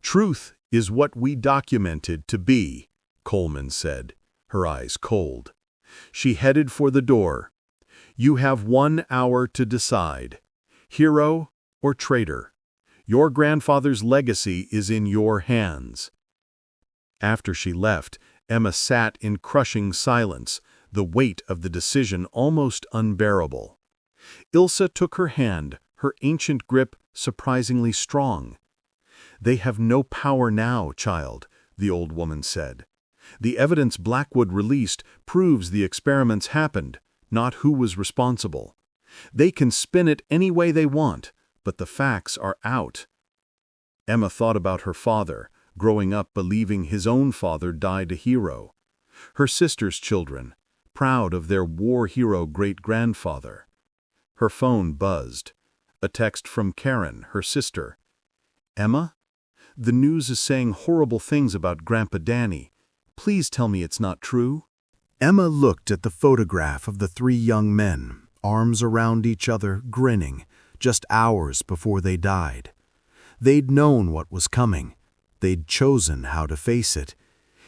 "Truth is what we documented to be," Coleman said, her eyes cold. She headed for the door. "You have 1 hour to decide. Hero or traitor. Your grandfather's legacy is in your hands." After she left, Emma sat in crushing silence, the weight of the decision almost unbearable. Ilse took her hand, her ancient grip surprisingly strong. "They have no power now, child," the old woman said. "The evidence Blackwood released proves the experiments happened, not who was responsible. They can spin it any way they want, but the facts are out." Emma thought about her father, growing up believing his own father died a hero. Her sister's children, proud of their war hero great-grandfather. Her phone buzzed. A text from Karen, her sister. "Emma? The news is saying horrible things about Grandpa Danny. Please tell me it's not true." Emma looked at the photograph of the three young men, arms around each other, grinning, just hours before they died. They'd known what was coming. They'd chosen how to face it.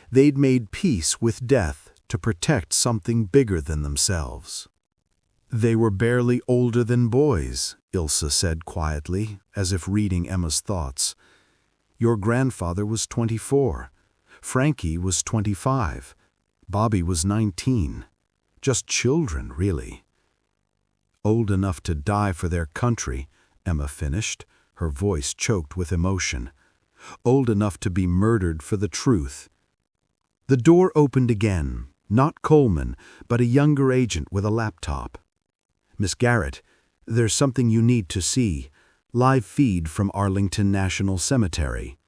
They'd made peace with death to protect something bigger than themselves. "They were barely older than boys," Ilse said quietly, as if reading Emma's thoughts. "Your grandfather was 24. Frankie was 25. Bobby was 19. Just children, really." "Old enough to die for their country," Emma finished, her voice choked with emotion. "Old enough to be murdered for the truth." The door opened again, not Coleman, but a younger agent with a laptop. "Miss Garrett, there's something you need to see. Live feed from Arlington National Cemetery."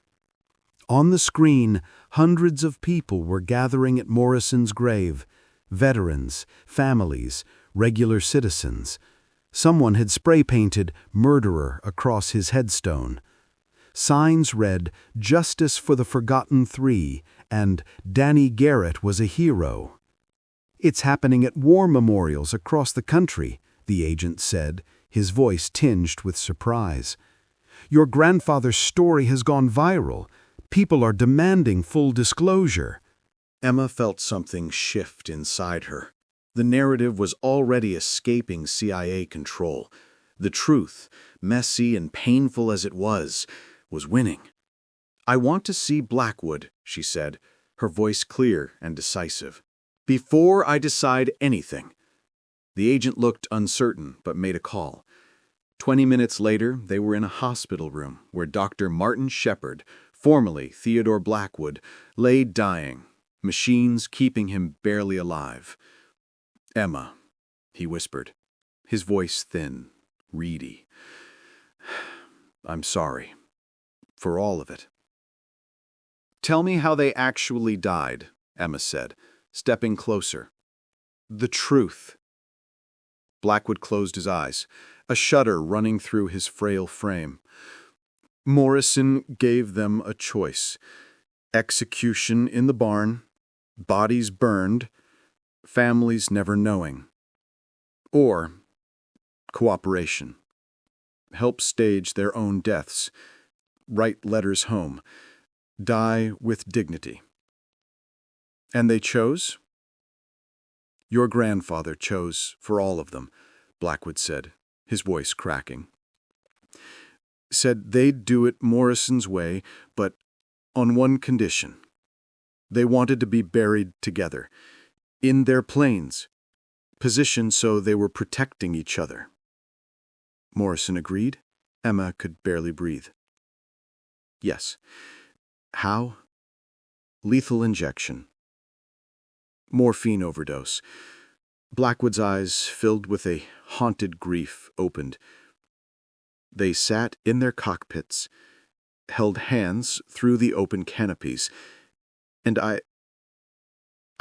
On the screen, hundreds of people were gathering at Morrison's grave. Veterans, families, regular citizens. Someone had spray-painted "Murderer" across his headstone. Signs read, "Justice for the Forgotten Three," and "Danny Garrett was a hero." "It's happening at war memorials across the country," the agent said, his voice tinged with surprise. "Your grandfather's story has gone viral. People are demanding full disclosure." Emma felt something shift inside her. The narrative was already escaping CIA control. The truth, messy and painful as it was winning. "I want to see Blackwood," she said, her voice clear and decisive. "Before I decide anything." The agent looked uncertain, but made a call. 20 minutes later, they were in a hospital room where Dr. Martin Shepard, formerly Theodore Blackwood, lay dying, machines keeping him barely alive. "Emma," he whispered, his voice thin, reedy. "I'm sorry. For all of it." "Tell me how they actually died," Emma said, stepping closer. "The truth." Blackwood closed his eyes, a shudder running through his frail frame. "Morrison gave them a choice. Execution in the barn, bodies burned, families never knowing. Or cooperation. Help stage their own deaths. Write letters home. Die with dignity. And they chose? Your grandfather chose for all of them, Blackwood said, his voice cracking. Said they'd do it Morrison's way, but on one condition. They wanted to be buried together, in their planes, positioned so they were protecting each other. Morrison agreed. Emma could barely breathe. Yes. How? Lethal injection. Morphine overdose. Blackwood's eyes, filled with a haunted grief, opened. They sat in their cockpits, held hands through the open canopies, and I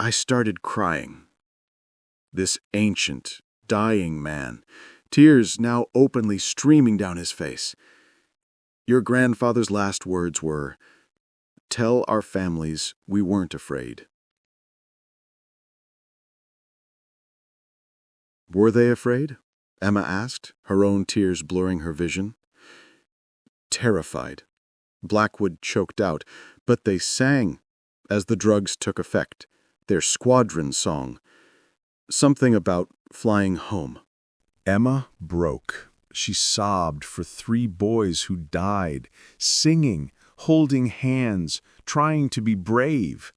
started crying. This ancient, dying man, tears now openly streaming down his face. Your grandfather's last words were, "Tell our families we weren't afraid." Were they afraid? Emma asked, her own tears blurring her vision. Terrified. Blackwood choked out, but they sang, as the drugs took effect, their squadron song. Something about flying home. Emma broke. She sobbed for 3 boys who died, singing, holding hands, trying to be brave.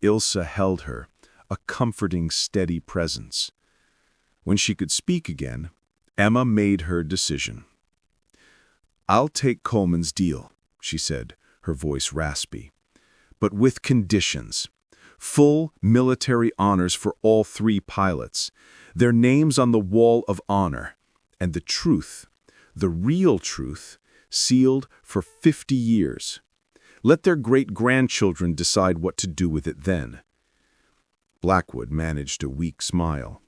Ilse held her, a comforting, steady presence. When she could speak again, Emma made her decision. "I'll take Coleman's deal," she said, her voice raspy, "but with conditions. Full military honors for all 3 pilots, their names on the wall of honor, and the truth, the real truth, sealed for 50 years. Let their great-grandchildren decide what to do with it then." Blackwood managed a weak smile.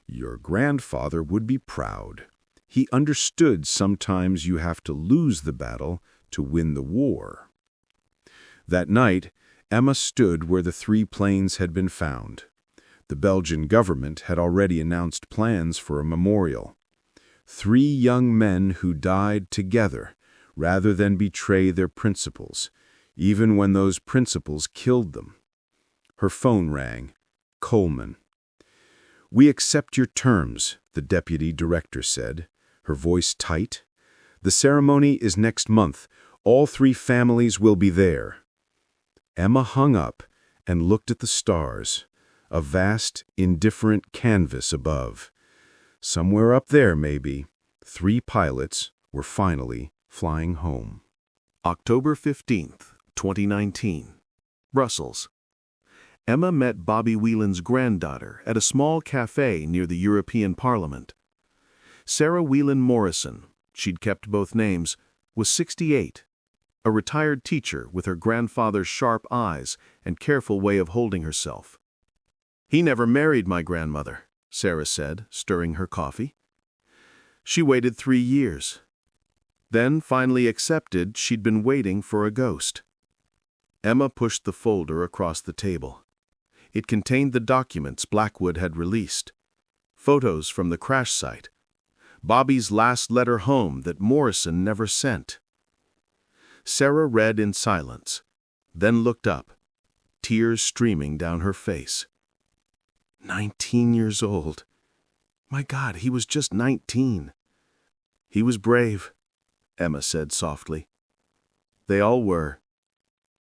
"Your grandfather would be proud. He understood sometimes you have to lose the battle to win the war." That night, Emma stood where the 3 planes had been found. The Belgian government had already announced plans for a memorial. 3 young men who died together rather than betray their principles, even when those principles killed them. Her phone rang. Coleman. "We accept your terms," the deputy director said, her voice tight. "The ceremony is next month. All 3 families will be there." Emma hung up and looked at the stars, a vast, indifferent canvas above. Somewhere up there, maybe, 3 pilots were finally flying home. October 15th, 2019. Brussels. Emma met Bobby Whelan's granddaughter at a small cafe near the European Parliament. Sarah Whelan Morrison, she'd kept both names, was 68, a retired teacher with her grandfather's sharp eyes and careful way of holding herself. "He never married my grandmother," Sarah said, stirring her coffee. "She waited 3 years. Then finally accepted she'd been waiting for a ghost." Emma pushed the folder across the table. It contained the documents Blackwood had released. Photos from the crash site. Bobby's last letter home that Morrison never sent. Sarah read in silence, then looked up, tears streaming down her face. 19 years old. My God, he was just 19. "He was brave," Emma said softly. "They all were."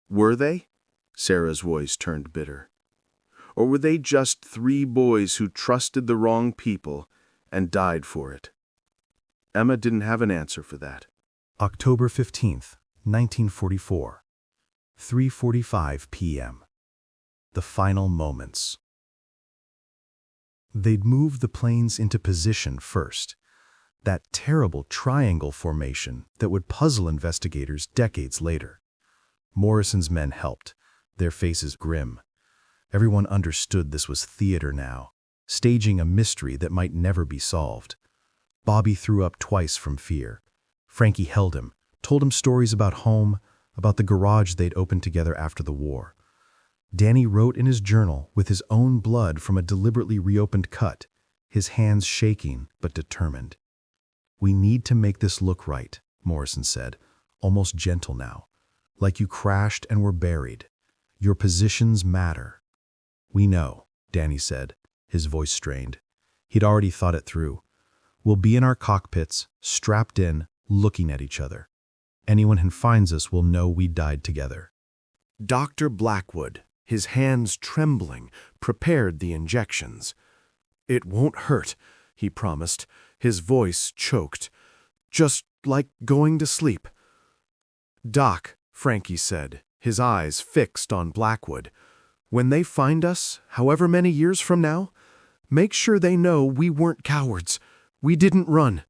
"Were they?" Sarah's voice turned bitter. "Or were they just 3 boys who trusted the wrong people and died for it?" Emma didn't have an answer for that. October 15th, 1944, 3:45 p.m. The final moments. They'd moved the planes into position first, that terrible triangle formation that would puzzle investigators decades later. Morrison's men helped, their faces grim. Everyone understood this was theater now, staging a mystery that might never be solved. Bobby threw up twice from fear. Frankie held him, told him stories about home, about the garage they'd opened together after the war. Danny wrote in his journal with his own blood from a deliberately reopened cut, his hands shaking but determined. "We need to make this look right," Morrison said, almost gentle now, "like you crashed and were buried. Your positions matter." "We know," Danny said, his voice strained. He'd already thought it through. "We'll be in our cockpits, strapped in, looking at each other. Anyone who finds us will know we died together." Dr. Blackwood, his hands trembling, prepared the injections. "It won't hurt," he promised, his voice choked. "Just like going to sleep." "Doc," Frankie said, his eyes fixed on Blackwood, "when they find us, however many years from now, make sure they know we weren't cowards. We didn't run."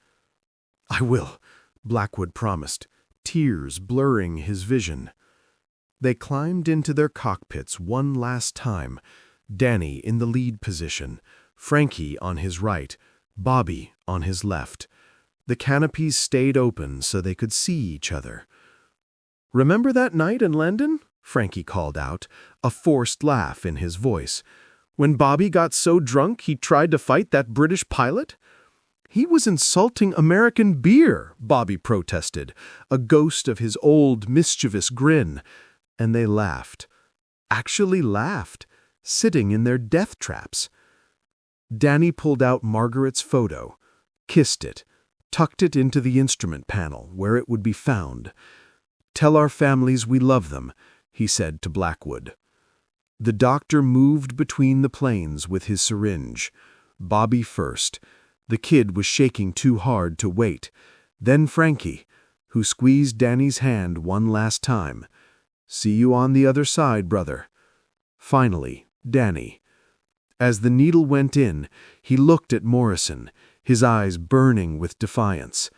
"I will," Blackwood promised, tears blurring his vision. They climbed into their cockpits one last time, Danny in the lead position, Frankie on his right, Bobby on his left. The canopies stayed open so they could see each other. "Remember that night in London?" Frankie called out, a forced laugh in his voice. "When Bobby got so drunk he tried to fight that British pilot?" "He was insulting American beer," Bobby protested, a ghost of his old mischievous grin. And they laughed. Actually laughed, sitting in their death traps. Danny pulled out Margaret's photo, kissed it, tucked it into the instrument panel where it would be found. "Tell our families we love them," he said to Blackwood. The doctor moved between the planes with his syringe. Bobby first. The kid was shaking too hard to wait. Then Frankie, who squeezed Danny's hand one last time. "See you on the other side, brother." Finally, Danny. As the needle went in, he looked at Morrison, his eyes burning with defiance.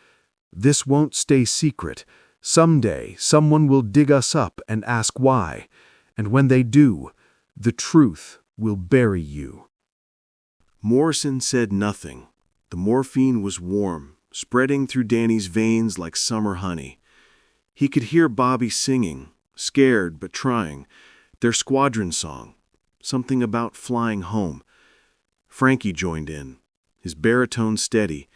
"This won't stay secret. Someday, someone will dig us up and ask why. And when they do, the truth will bury you." Morrison said nothing. The morphine was warm, spreading through Danny's veins like summer honey. He could hear Bobby singing, scared but trying, their squadron song, something about flying home. Frankie joined in, his baritone steady.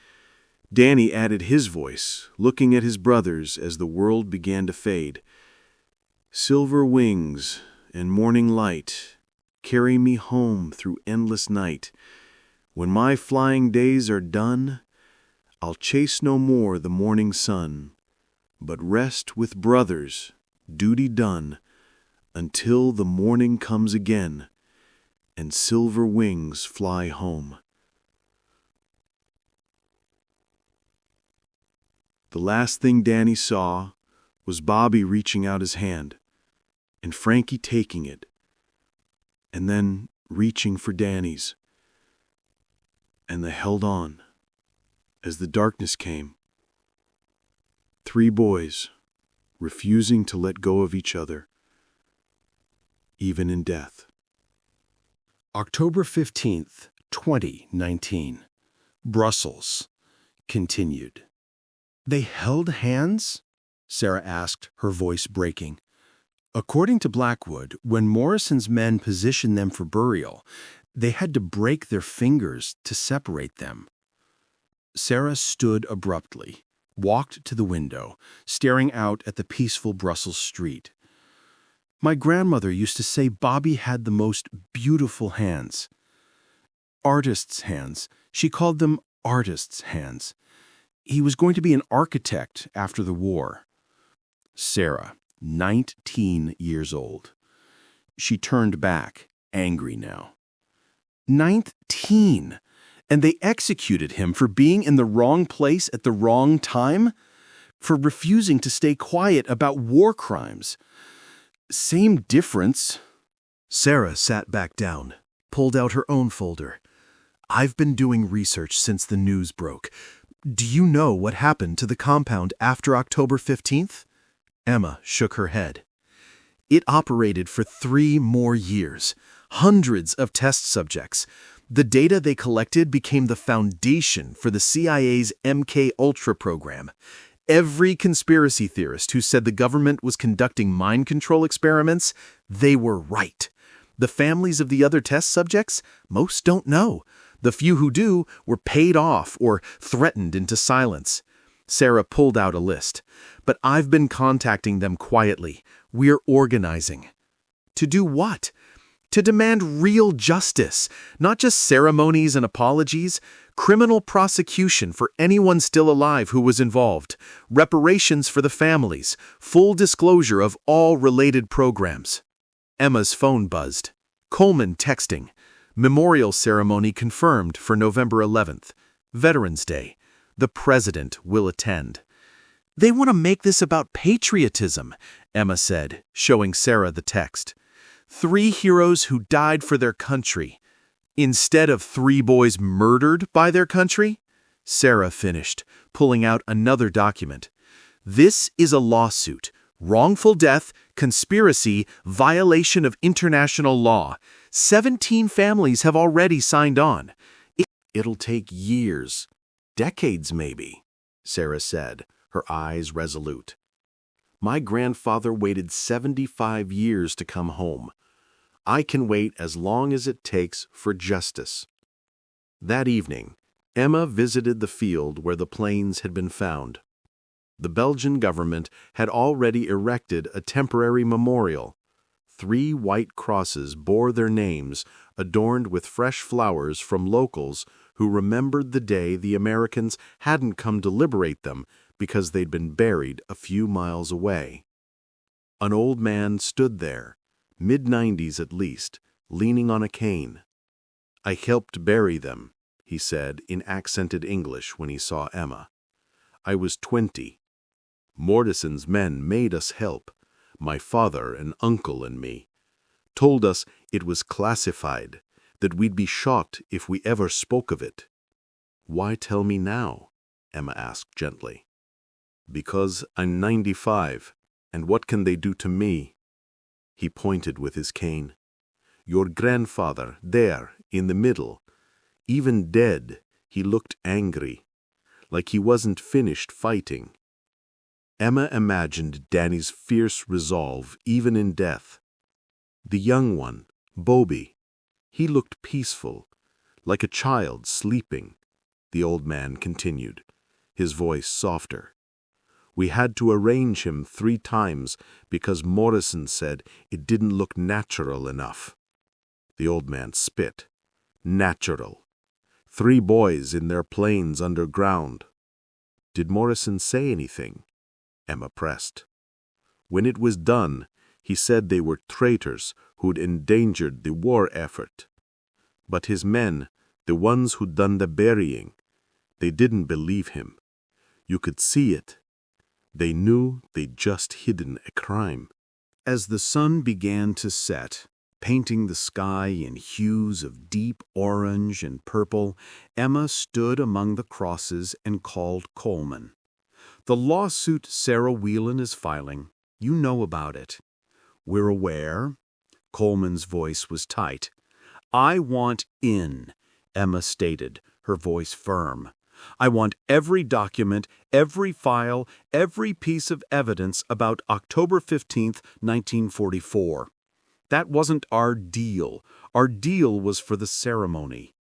Danny added his voice, looking at his brothers as the world began to fade. "Silver wings and morning light carry me home through endless night. When my flying days are done, I'll chase no more the morning sun, but rest with brothers, duty done, until the morning comes again, and silver wings fly home." The last thing Danny saw was Bobby reaching out his hand, and Frankie taking it, and then reaching for Danny's. And they held on as the darkness came. 3 boys refusing to let go of each other, even in death. October 15th, 2019. Brussels. Continued. "They held hands?" Sarah asked, her voice breaking. According to Blackwood, when Morrison's men positioned them for burial, they had to break their fingers to separate them. Sarah stood abruptly, walked to the window, staring out at the peaceful Brussels street. "My grandmother used to say Bobby had the most beautiful hands. Artist's hands. She called them artist's hands. He was going to be an architect after the war." Sarah, 19 years old. She turned back, angry now. 19! And they executed him for being in the wrong place at the wrong time? For refusing to stay quiet about war crimes? Same difference. Sarah sat back down, pulled out her own folder. "I've been doing research since the news broke. Do you know what happened to the compound after October 15th? Emma shook her head. "It operated for 3 more years. Hundreds of test subjects. The data they collected became the foundation for the CIA's MK-Ultra program. Every conspiracy theorist who said the government was conducting mind control experiments, they were right. The families of the other test subjects, most don't know. The few who do were paid off or threatened into silence. Sarah pulled out a list. But I've been contacting them quietly. We're organizing. To do what? To demand real justice, not just ceremonies and apologies, criminal prosecution for anyone still alive who was involved, reparations for the families, full disclosure of all related programs. Emma's phone buzzed. Coleman texting. Memorial ceremony confirmed for November 11th. Veterans Day. The President will attend. They want to make this about patriotism, Emma said, showing Sarah the text. 3 heroes who died for their country. Instead of 3 boys murdered by their country? Sarah finished, pulling out another document. This is a lawsuit. Wrongful death, conspiracy, violation of international law. 17 families have already signed on. It'll take years, decades maybe, Sarah said, her eyes resolute. My grandfather waited 75 years to come home. I can wait as long as it takes for justice. That evening, Emma visited the field where the planes had been found. The Belgian government had already erected a temporary memorial. 3 white crosses bore their names, adorned with fresh flowers from locals who remembered the day the Americans hadn't come to liberate them because they'd been buried a few miles away. An old man stood there, mid-90s at least, leaning on a cane. I helped bury them, he said in accented English when he saw Emma. I was 20. Mortison's men made us help, my father and uncle and me. Told us it was classified, that we'd be shot if we ever spoke of it. Why tell me now? Emma asked gently. Because I'm 95, and what can they do to me? He pointed with his cane. Your grandfather, there, in the middle. Even dead, he looked angry, like he wasn't finished fighting. Emma imagined Danny's fierce resolve even in death. The young one, Bobby, he looked peaceful, like a child sleeping, the old man continued, his voice softer. We had to arrange him 3 times because Morrison said it didn't look natural enough. The old man spit. Natural. 3 boys in their planes underground. Did Morrison say anything? Emma pressed. When it was done, he said they were traitors who'd endangered the war effort. But his men, the ones who'd done the burying, they didn't believe him. You could see it. They knew they'd just hidden a crime. As the sun began to set, painting the sky in hues of deep orange and purple, Emma stood among the crosses and called Coleman. The lawsuit Sarah Whelan is filing, you know about it. We're aware. Coleman's voice was tight. I want in, Emma stated, her voice firm. I want every document, every file, every piece of evidence about October 15th, 1944. That wasn't our deal. Our deal was for the ceremony.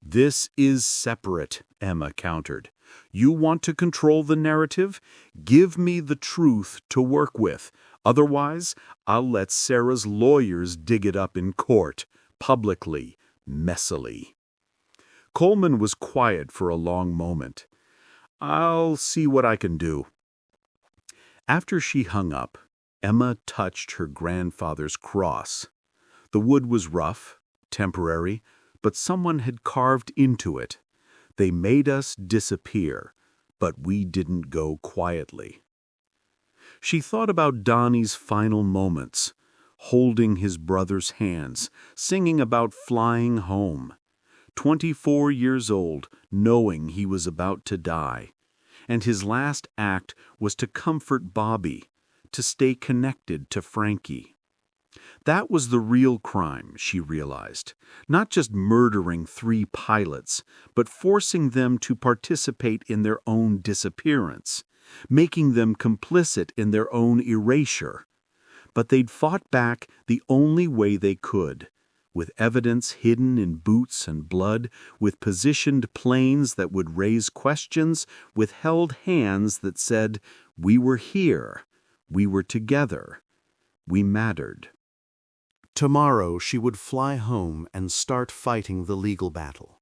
This is separate, Emma countered. You want to control the narrative? Give me the truth to work with. Otherwise, I'll let Sarah's lawyers dig it up in court, publicly, messily. Coleman was quiet for a long moment. I'll see what I can do. After she hung up, Emma touched her grandfather's cross. The wood was rough, temporary, but someone had carved into it. They made us disappear, but we didn't go quietly. She thought about Donnie's final moments, holding his brother's hands, singing about flying home. 24 years old, knowing he was about to die. And his last act was to comfort Bobby, to stay connected to Frankie. That was the real crime, she realized. Not just murdering 3 pilots, but forcing them to participate in their own disappearance, making them complicit in their own erasure. But they'd fought back the only way they could, with evidence hidden in boots and blood, with positioned planes that would raise questions, with held hands that said, "We were here, we were together, we mattered." Tomorrow she would fly home and start fighting the legal battle.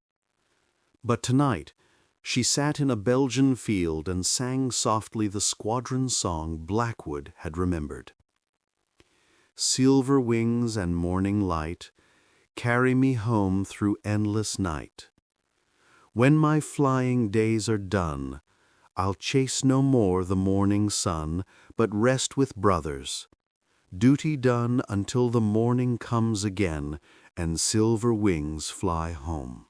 But tonight, she sat in a Belgian field and sang softly the squadron song Blackwood had remembered. Silver wings and morning light carry me home through endless night. When my flying days are done, I'll chase no more the morning sun, but rest with brothers. Duty done until the morning comes again and silver wings fly home.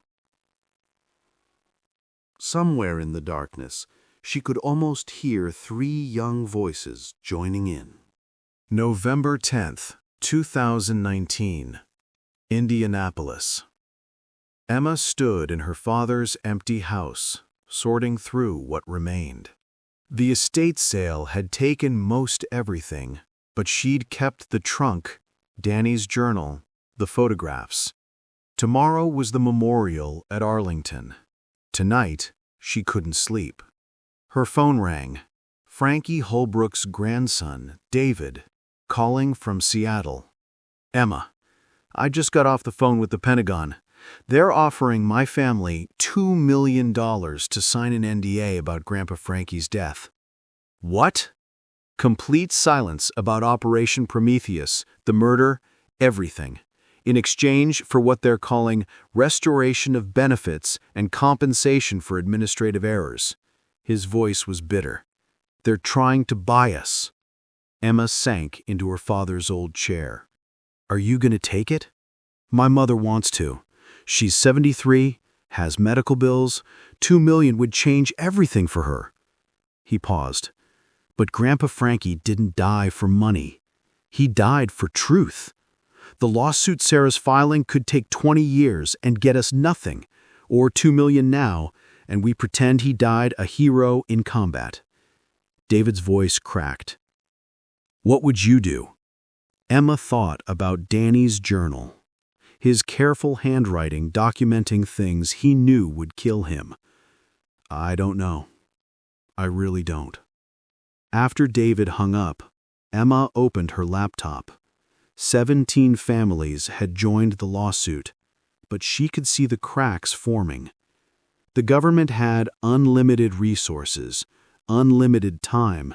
Somewhere in the darkness, she could almost hear 3 young voices joining in. November 10th, 2019, Indianapolis. Emma stood in her father's empty house, sorting through what remained. The estate sale had taken most everything, but she'd kept the trunk, Danny's journal, the photographs. Tomorrow was the memorial at Arlington. Tonight, she couldn't sleep. Her phone rang. Frankie Holbrook's grandson, David, calling from Seattle. "Emma, I just got off the phone with the Pentagon. They're offering my family $2 million to sign an NDA about Grandpa Frankie's death." "What?" Complete silence about Operation Prometheus, the murder, everything, in exchange for what they're calling restoration of benefits and compensation for administrative errors. His voice was bitter. "They're trying to buy us." Emma sank into her father's old chair. "Are you going to take it?" "My mother wants to. She's 73, has medical bills. $2 million would change everything for her." He paused. "But Grandpa Frankie didn't die for money. He died for truth. The lawsuit Sarah's filing could take 20 years and get us nothing, or $2 million now, and we pretend he died a hero in combat." David's voice cracked. "What would you do?" Emma thought about Danny's journal, his careful handwriting documenting things he knew would kill him. "I don't know. I really don't." After David hung up, Emma opened her laptop. 17 families had joined the lawsuit, but she could see the cracks forming. The government had unlimited resources, unlimited time.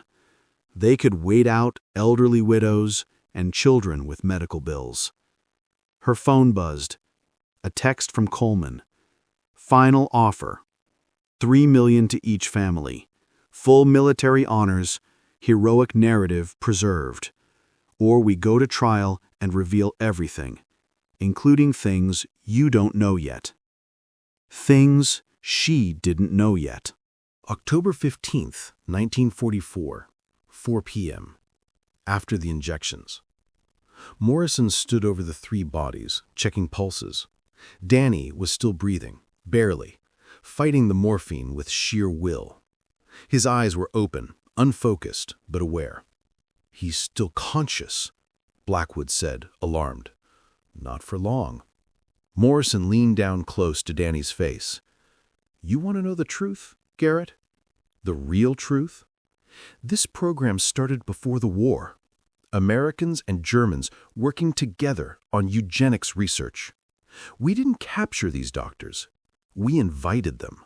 They could wait out elderly widows and children with medical bills. Her phone buzzed. A text from Coleman. "Final offer. $3 million to each family. Full military honors, heroic narrative preserved. Or we go to trial and reveal everything, including things you don't know yet." Things she didn't know yet. October 15th, 1944, 4 p.m. After the injections. Morrison stood over the 3 bodies, checking pulses. Danny was still breathing, barely, fighting the morphine with sheer will. His eyes were open, unfocused, but aware. "He's still conscious," Blackwood said, alarmed. "Not for long." Morrison leaned down close to Danny's face. "You want to know the truth, Garrett? The real truth? This program started before the war. Americans and Germans working together on eugenics research. We didn't capture these doctors. We invited them.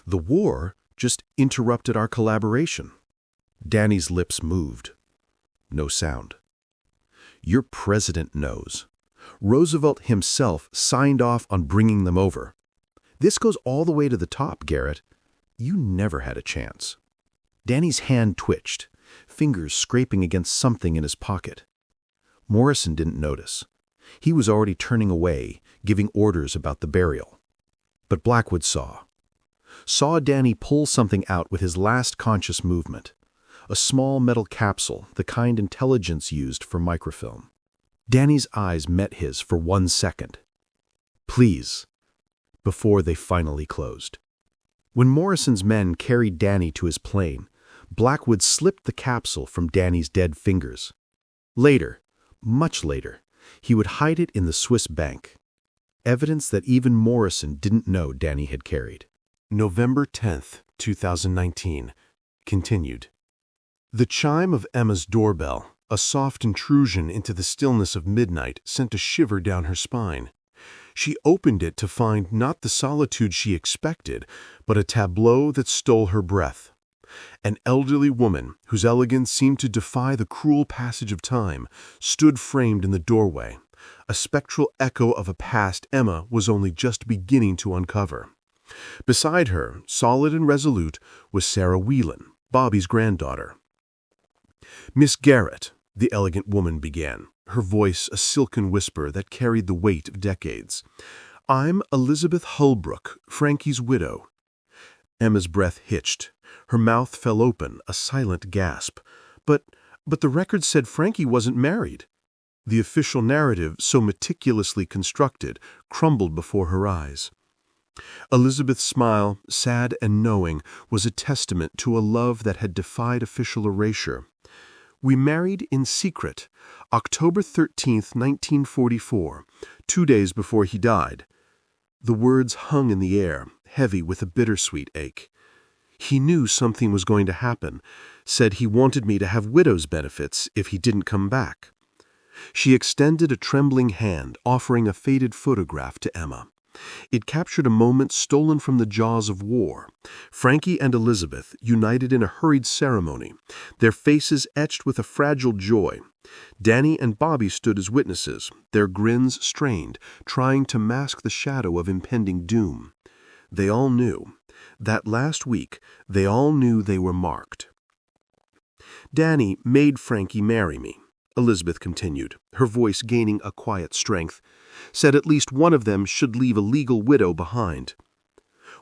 The war just interrupted our collaboration." Danny's lips moved. No sound. "Your president knows. Roosevelt himself signed off on bringing them over. This goes all the way to the top, Garrett. You never had a chance." Danny's hand twitched, fingers scraping against something in his pocket. Morrison didn't notice. He was already turning away, giving orders about the burial. But Blackwood saw Danny pull something out with his last conscious movement. A small metal capsule, the kind intelligence used for microfilm. Danny's eyes met his for 1 second. "Please," before they finally closed. When Morrison's men carried Danny to his plane, Blackwood slipped the capsule from Danny's dead fingers. Later, much later, He would hide it in the Swiss bank. Evidence that even Morrison didn't know Danny had carried. November 10th, 2019. Continued. The chime of Emma's doorbell, a soft intrusion into the stillness of midnight, sent a shiver down her spine. She opened it to find not the solitude she expected, but a tableau that stole her breath. An elderly woman, whose elegance seemed to defy the cruel passage of time, stood framed in the doorway, a spectral echo of a past Emma was only just beginning to uncover. Beside her, solid and resolute, was Sarah Whelan, Bobby's granddaughter. "Miss Garrett," the elegant woman began, her voice a silken whisper that carried the weight of decades. "I'm Elizabeth Holbrook, Frankie's widow." Emma's breath hitched. Her mouth fell open, a silent gasp. But the record said Frankie wasn't married. The official narrative, so meticulously constructed, crumbled before her eyes. Elizabeth's smile, sad and knowing, was a testament to a love that had defied official erasure. "We married in secret, October 13th, 1944, 2 days before he died." The words hung in the air, heavy with a bittersweet ache. "He knew something was going to happen, said he wanted me to have widow's benefits if he didn't come back." She extended a trembling hand, offering a faded photograph to Emma. It captured a moment stolen from the jaws of war. Frankie and Elizabeth, united in a hurried ceremony, their faces etched with a fragile joy. Danny and Bobby stood as witnesses, their grins strained, trying to mask the shadow of impending doom. They all knew. That last week, they all knew they were marked. "Danny made Frankie marry me," Elizabeth continued, her voice gaining a quiet strength. "Said at least one of them should leave a legal widow behind."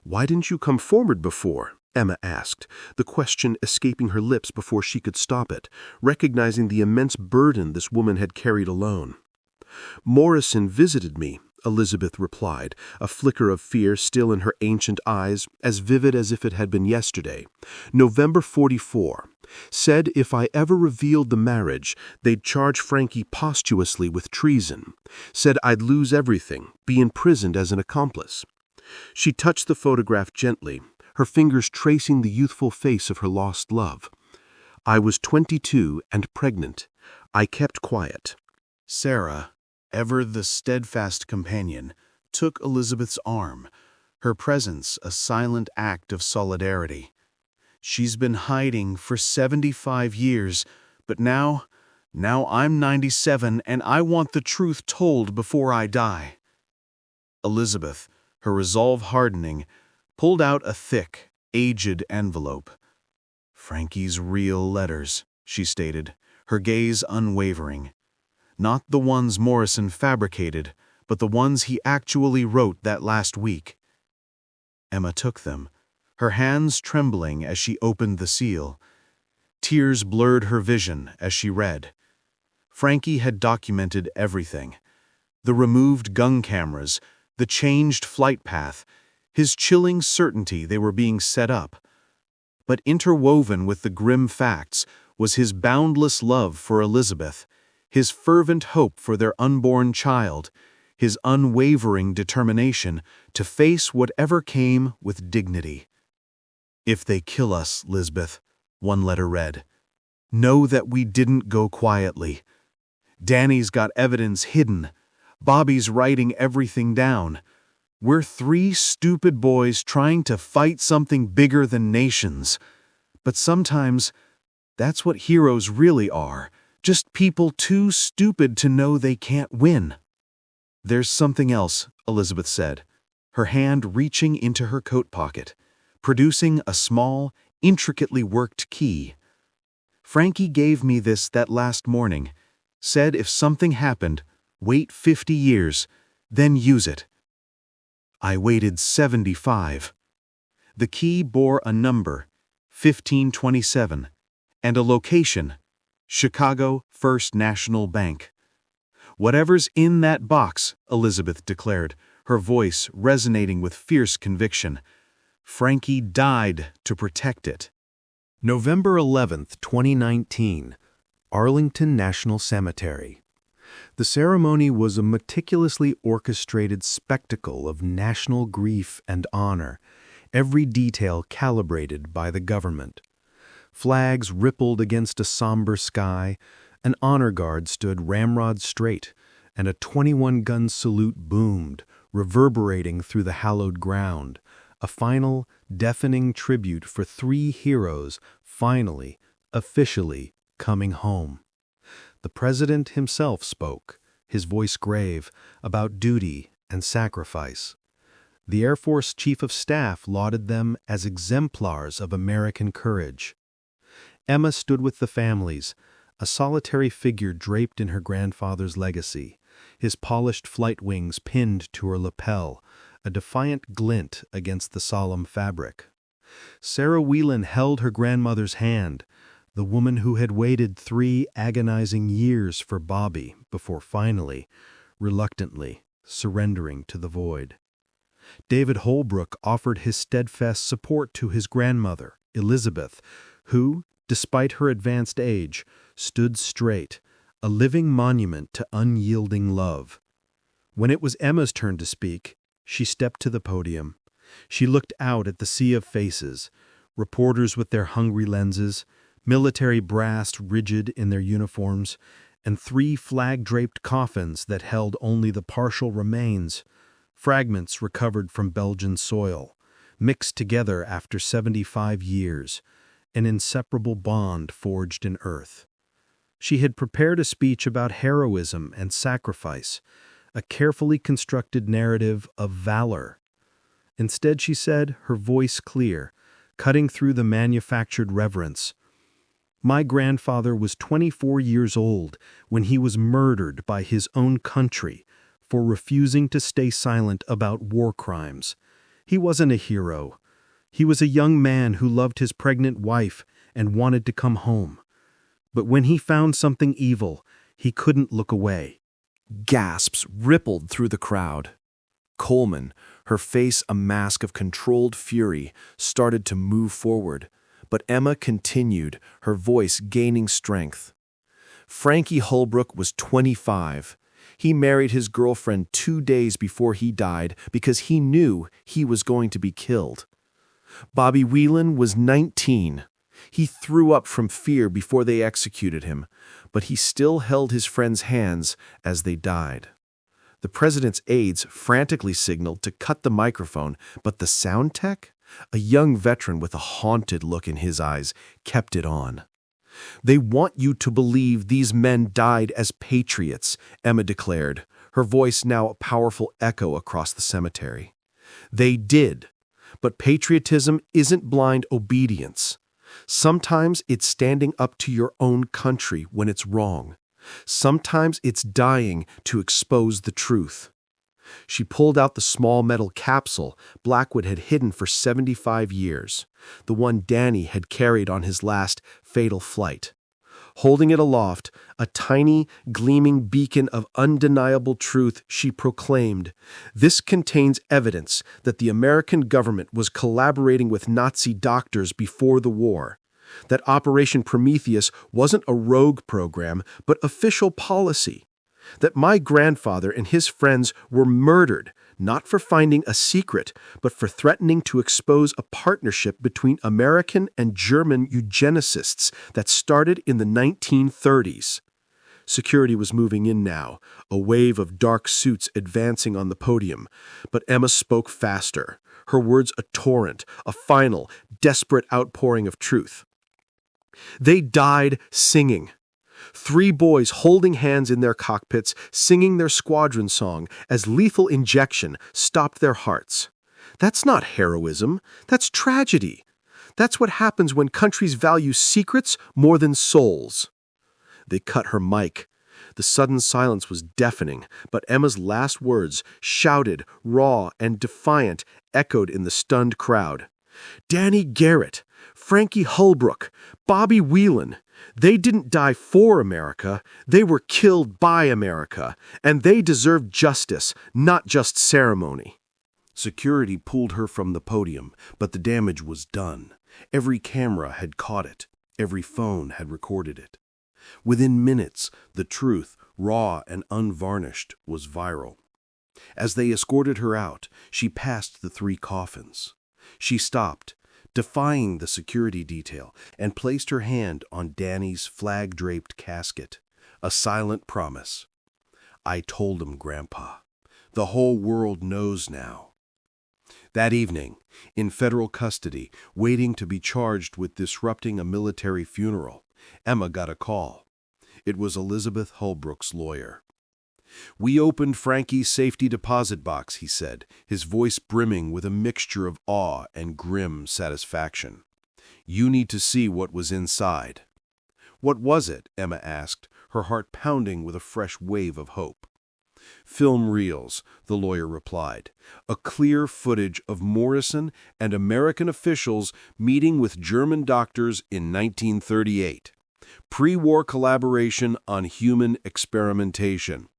"Why didn't you come forward before?" Emma asked, the question escaping her lips before she could stop it, recognizing the immense burden this woman had carried alone. "Morrison visited me," Elizabeth replied, a flicker of fear still in her ancient eyes, as vivid as if it had been yesterday. "November 44. Said if I ever revealed the marriage, they'd charge Frankie posthumously with treason. Said I'd lose everything, be imprisoned as an accomplice." She touched the photograph gently, her fingers tracing the youthful face of her lost love. "I was 22 and pregnant. I kept quiet." Sarah, ever the steadfast companion, took Elizabeth's arm, her presence a silent act of solidarity. "She's been hiding for 75 years, but now I'm 97 and I want the truth told before I die." Elizabeth, her resolve hardening, pulled out a thick, aged envelope. "Frankie's real letters," she stated, her gaze unwavering. "Not the ones Morrison fabricated, but the ones he actually wrote that last week." Emma took them, her hands trembling as she opened the seal. Tears blurred her vision as she read. Frankie had documented everything. The removed gun cameras, the changed flight path, his chilling certainty they were being set up. But interwoven with the grim facts was his boundless love for Elizabeth, his fervent hope for their unborn child, his unwavering determination to face whatever came with dignity. "If they kill us, Lisbeth," one letter read, "know that we didn't go quietly. Danny's got evidence hidden. Bobby's writing everything down. We're 3 stupid boys trying to fight something bigger than nations. But sometimes, that's what heroes really are, just people too stupid to know they can't win." "There's something else," Elizabeth said, her hand reaching into her coat pocket, producing a small, intricately worked key. "Frankie gave me this that last morning. Said if something happened, wait 50 years, then use it. I waited 75. The key bore a number, 1527, and a location, Chicago First National Bank. Whatever's in that box," Elizabeth declared, her voice resonating with fierce conviction, "Frankie died to protect it." November 11th, 2019, Arlington National Cemetery. The ceremony was a meticulously orchestrated spectacle of national grief and honor, every detail calibrated by the government. Flags rippled against a somber sky, an honor guard stood ramrod straight, and a 21-gun salute boomed, reverberating through the hallowed ground, a final, deafening tribute for 3 heroes finally, officially coming home. The president himself spoke, his voice grave, about duty and sacrifice. The Air Force Chief of Staff lauded them as exemplars of American courage. Emma stood with the families, a solitary figure draped in her grandfather's legacy, his polished flight wings pinned to her lapel, a defiant glint against the solemn fabric. Sarah Whelan held her grandmother's hand, the woman who had waited 3 agonizing years for Bobby before finally, reluctantly, surrendering to the void. David Holbrook offered his steadfast support to his grandmother, Elizabeth, who, despite her advanced age, stood straight, a living monument to unyielding love. When it was Emma's turn to speak, she stepped to the podium. She looked out at the sea of faces, reporters with their hungry lenses, military brass rigid in their uniforms, and 3 flag-draped coffins that held only the partial remains, fragments recovered from Belgian soil, mixed together after 75 years, an inseparable bond forged in earth. She had prepared a speech about heroism and sacrifice, a carefully constructed narrative of valor. Instead, she said, her voice clear, cutting through the manufactured reverence, "My grandfather was 24 years old when he was murdered by his own country for refusing to stay silent about war crimes. He wasn't a hero. He was a young man who loved his pregnant wife and wanted to come home. But when he found something evil, he couldn't look away." Gasps rippled through the crowd. Coleman, her face a mask of controlled fury, started to move forward, but Emma continued, her voice gaining strength. Frankie Holbrook was 25. He married his girlfriend 2 days before he died because he knew he was going to be killed. Bobby Whelan was 19. He threw up from fear before they executed him, but he still held his friends' hands as they died. The president's aides frantically signaled to cut the microphone, but the sound tech, a young veteran with a haunted look in his eyes, kept it on. "They want you to believe these men died as patriots," Emma declared, her voice now a powerful echo across the cemetery. "They did, but patriotism isn't blind obedience. Sometimes it's standing up to your own country when it's wrong. Sometimes it's dying to expose the truth." She pulled out the small metal capsule Blackwood had hidden for 75 years, the one Danny had carried on his last fatal flight. Holding it aloft, a tiny, gleaming beacon of undeniable truth, she proclaimed, "This contains evidence that the American government was collaborating with Nazi doctors before the war, that Operation Prometheus wasn't a rogue program, but official policy, that my grandfather and his friends were murdered, not for finding a secret, but for threatening to expose a partnership between American and German eugenicists that started in the 1930s. Security was moving in now, a wave of dark suits advancing on the podium, but Emma spoke faster, her words a torrent, a final, desperate outpouring of truth. "They died singing. 3 boys holding hands in their cockpits, singing their squadron song as lethal injection stopped their hearts. That's not heroism, that's tragedy. That's what happens when countries value secrets more than souls." They cut her mic. The sudden silence was deafening, but Emma's last words, shouted, raw and defiant, echoed in the stunned crowd. "Danny Garrett, Frankie Holbrook, Bobby Whelan, they didn't die for America, they were killed by America, and they deserve justice, not just ceremony." Security pulled her from the podium, but the damage was done. Every camera had caught it, every phone had recorded it. Within minutes, the truth, raw and unvarnished, was viral. As they escorted her out, she passed the 3 coffins. She stopped, defying the security detail, and placed her hand on Danny's flag-draped casket, a silent promise. "I told him, Grandpa. The whole world knows now." That evening, in federal custody, waiting to be charged with disrupting a military funeral, Emma got a call. It was Elizabeth Holbrook's lawyer. "We opened Frankie's safety deposit box," he said, his voice brimming with a mixture of awe and grim satisfaction. "You need to see what was inside." "What was it?" Emma asked, her heart pounding with a fresh wave of hope. "Film reels," the lawyer replied. "A clear footage of Morrison and American officials meeting with German doctors in 1938. Pre-war collaboration on human experimentation.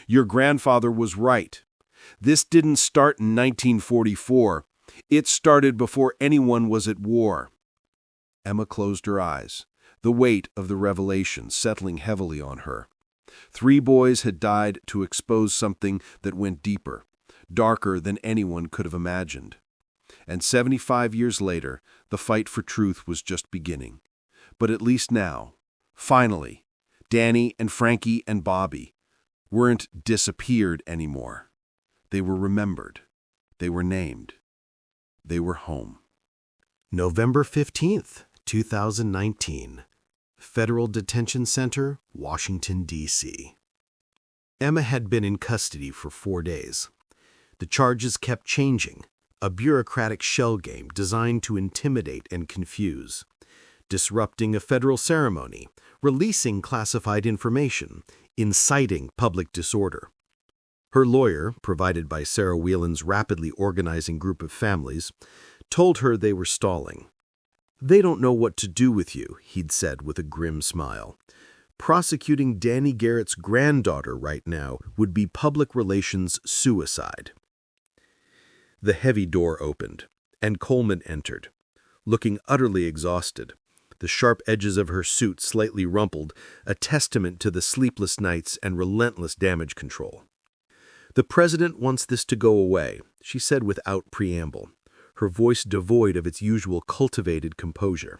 Your grandfather was right. This didn't start in 1944. It started before anyone was at war." Emma closed her eyes, the weight of the revelation settling heavily on her. 3 boys had died to expose something that went deeper, darker than anyone could have imagined. And 75 years later, the fight for truth was just beginning. But at least now, finally, Danny and Frankie and Bobby weren't disappeared anymore. They were remembered. They were named. They were home. November 15th, 2019. Federal Detention Center, Washington, D.C. Emma had been in custody for 4 days. The charges kept changing, a bureaucratic shell game designed to intimidate and confuse. Disrupting a federal ceremony, releasing classified information, inciting public disorder. Her lawyer, provided by Sarah Whelan's rapidly organizing group of families, told her they were stalling. "They don't know what to do with you," he'd said with a grim smile. "Prosecuting Danny Garrett's granddaughter right now would be public relations suicide." The heavy door opened, and Coleman entered, looking utterly exhausted, the sharp edges of her suit slightly rumpled, a testament to the sleepless nights and relentless damage control. "The president wants this to go away," she said without preamble, her voice devoid of its usual cultivated composure.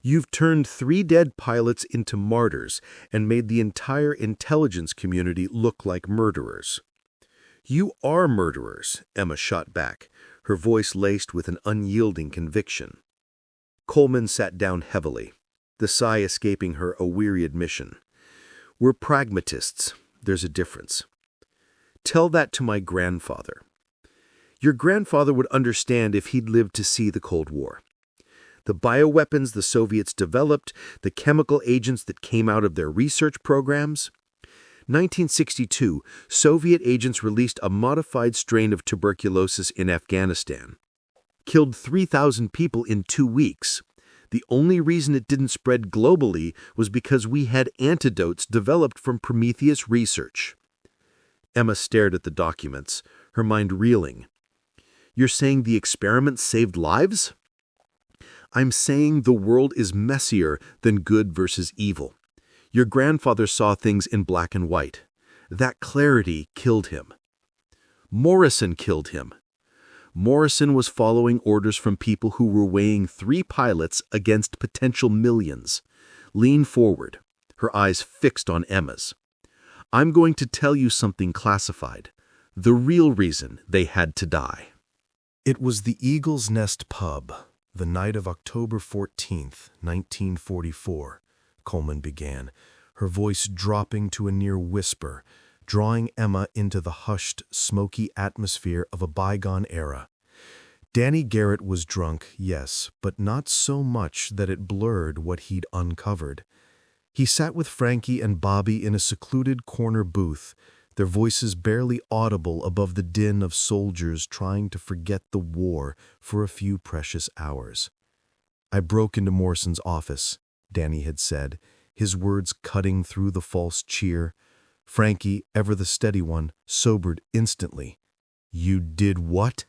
"You've turned 3 dead pilots into martyrs and made the entire intelligence community look like murderers." "You are murderers," Emma shot back, her voice laced with an unyielding conviction. Coleman sat down heavily, the sigh escaping her a weary admission. "We're pragmatists. There's a difference. Tell that to my grandfather. Your grandfather would understand if he'd lived to see the Cold War. The bioweapons the Soviets developed, the chemical agents that came out of their research programs. 1962, Soviet agents released a modified strain of tuberculosis in Afghanistan. Killed 3,000 people in 2 weeks. The only reason it didn't spread globally was because we had antidotes developed from Prometheus research." Emma stared at the documents, her mind reeling. "You're saying the experiments saved lives?" "I'm saying the world is messier than good versus evil. Your grandfather saw things in black and white. That clarity killed him. Morrison killed him. Morrison was following orders from people who were weighing 3 pilots against potential millions." Leaned forward, her eyes fixed on Emma's. "I'm going to tell you something classified. The real reason they had to die." It was the Eagle's Nest Pub, the night of October 14th, 1944, Coleman began, her voice dropping to a near whisper, drawing Emma into the hushed, smoky atmosphere of a bygone era. Danny Garrett was drunk, yes, but not so much that it blurred what he'd uncovered. He sat with Frankie and Bobby in a secluded corner booth, their voices barely audible above the din of soldiers trying to forget the war for a few precious hours. "I broke into Morrison's office," Danny had said, his words cutting through the false cheer. Frankie, ever the steady one, sobered instantly. "You did what?"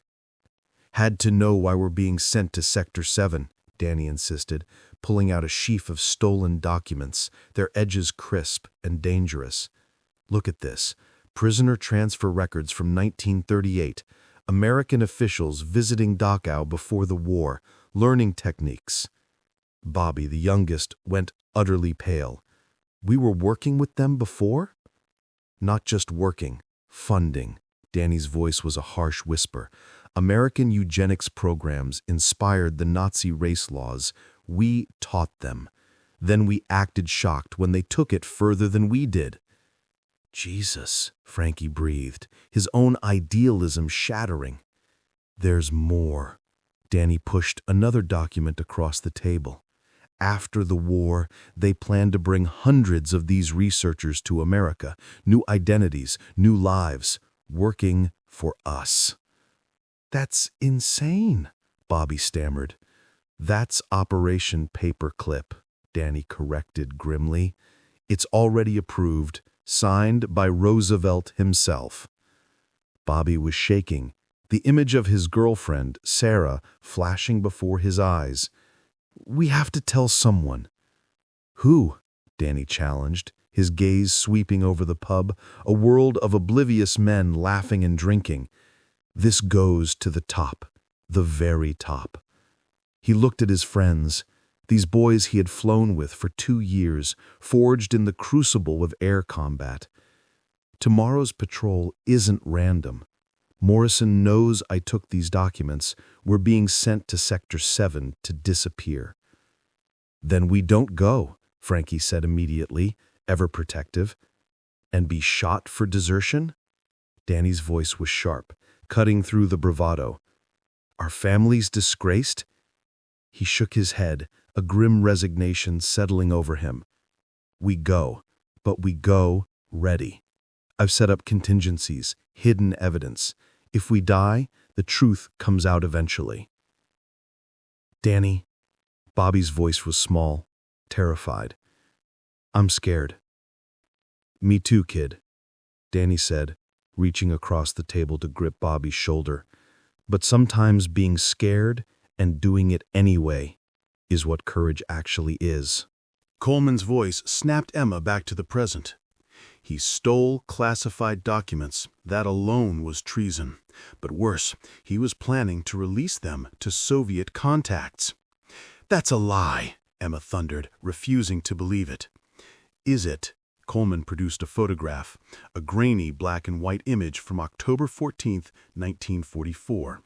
"Had to know why we're being sent to Sector 7, Danny insisted, pulling out a sheaf of stolen documents, their edges crisp and dangerous. Look at this. Prisoner transfer records from 1938. American officials visiting Dachau before the war, learning techniques. Bobby, the youngest, went utterly pale. We were working with them before? Not just working, funding. Danny's voice was a harsh whisper. American eugenics programs inspired the Nazi race laws. We taught them. Then we acted shocked when they took it further than we did. Jesus, Frankie breathed, his own idealism shattering. There's more. Danny pushed another document across the table. After the war, they planned to bring hundreds of these researchers to America, new identities, new lives, working for us. That's insane, Bobby stammered. That's Operation Paperclip, Danny corrected grimly. It's already approved, signed by Roosevelt himself. Bobby was shaking, the image of his girlfriend, Sarah, flashing before his eyes. We have to tell someone. Who? Danny challenged, his gaze sweeping over the pub, a world of oblivious men laughing and drinking. This goes to the top, the very top. He looked at his friends, these boys he had flown with for 2 years, forged in the crucible of air combat. Tomorrow's patrol isn't random. Morrison knows I took these documents. We're being sent to Sector 7 to disappear. Then we don't go, Frankie said immediately, ever protective. And be shot for desertion? Danny's voice was sharp, cutting through the bravado. Our families disgraced? He shook his head, a grim resignation settling over him. We go, but we go ready. I've set up contingencies, hidden evidence. If we die, the truth comes out eventually. Danny, Bobby's voice was small, terrified. I'm scared. Me too, kid, Danny said, reaching across the table to grip Bobby's shoulder. But sometimes being scared and doing it anyway is what courage actually is. Coleman's voice snapped Emma back to the present. He stole classified documents. That alone was treason. But worse, he was planning to release them to Soviet contacts. That's a lie, Emma thundered, refusing to believe it. Is it? Coleman produced a photograph, a grainy black and white image from October 14, 1944.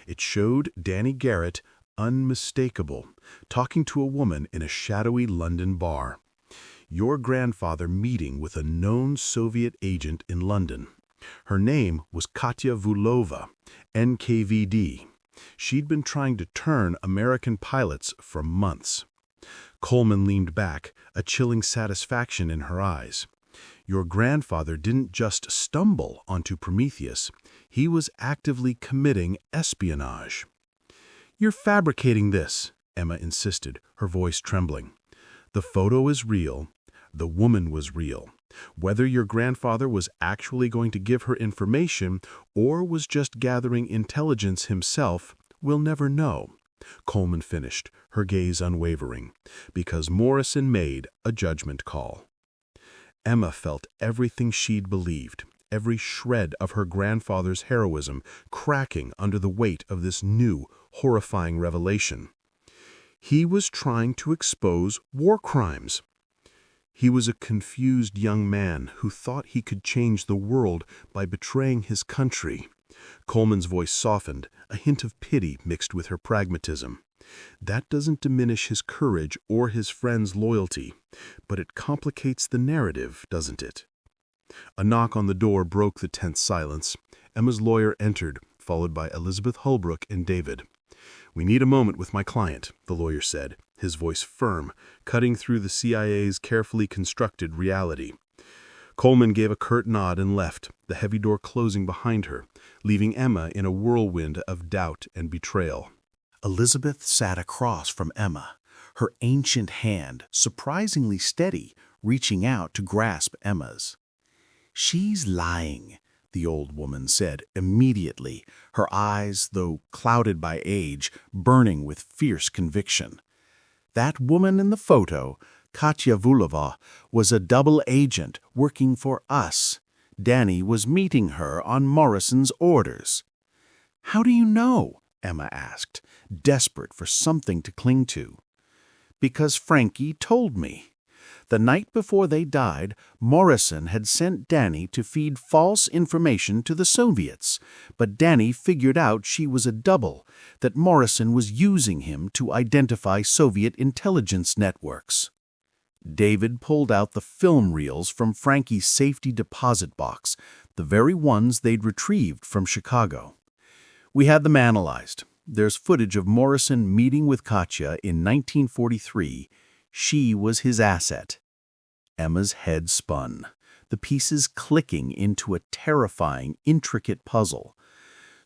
It showed Danny Garrett, unmistakable, talking to a woman in a shadowy London bar. Your grandfather meeting with a known Soviet agent in London. Her name was Katya Vulova, NKVD. She'd been trying to turn American pilots for months. Coleman leaned back, a chilling satisfaction in her eyes. Your grandfather didn't just stumble onto Prometheus. He was actively committing espionage. You're fabricating this, Emma insisted, her voice trembling. The photo is real. The woman was real. Whether your grandfather was actually going to give her information or was just gathering intelligence himself, we'll never know. Coleman finished, her gaze unwavering, because Morrison made a judgment call. Emma felt everything she'd believed, every shred of her grandfather's heroism cracking under the weight of this new, horrifying revelation. He was trying to expose war crimes. He was a confused young man who thought he could change the world by betraying his country. Coleman's voice softened, a hint of pity mixed with her pragmatism. That doesn't diminish his courage or his friend's loyalty, but it complicates the narrative, doesn't it? A knock on the door broke the tense silence. Emma's lawyer entered, followed by Elizabeth Holbrook and David. We need a moment with my client, the lawyer said, his voice firm, cutting through the CIA's carefully constructed reality. Coleman gave a curt nod and left, the heavy door closing behind her, leaving Emma in a whirlwind of doubt and betrayal. Elizabeth sat across from Emma, her ancient hand surprisingly steady, reaching out to grasp Emma's. She's lying, the old woman said immediately, her eyes, though clouded by age, burning with fierce conviction. That woman in the photo, Katya Vulova, was a double agent working for us. Danny was meeting her on Morrison's orders. "How do you know?" Emma asked, desperate for something to cling to. "Because Frankie told me. The night before they died, Morrison had sent Danny to feed false information to the Soviets, but Danny figured out she was a double, that Morrison was using him to identify Soviet intelligence networks." David pulled out the film reels from Frankie's safety deposit box, the very ones they'd retrieved from Chicago. "We had them analyzed. There's footage of Morrison meeting with Katya in 1943. She was his asset." Emma's head spun, the pieces clicking into a terrifying, intricate puzzle.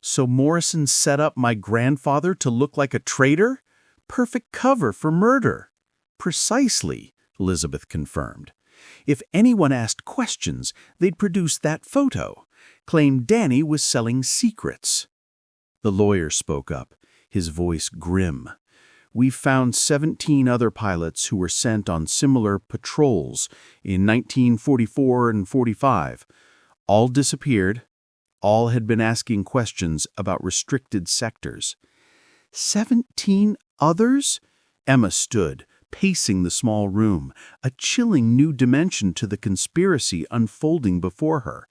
"So Morrison set up my grandfather to look like a traitor? Perfect cover for murder." "Precisely," Elizabeth confirmed. "If anyone asked questions, they'd produce that photo, claim Danny was selling secrets." The lawyer spoke up, his voice grim. "We've found 17 other pilots who were sent on similar patrols in 1944 and 45. All disappeared. All had been asking questions about restricted sectors." 17 others? Emma stood, pacing the small room, a chilling new dimension to the conspiracy unfolding before her.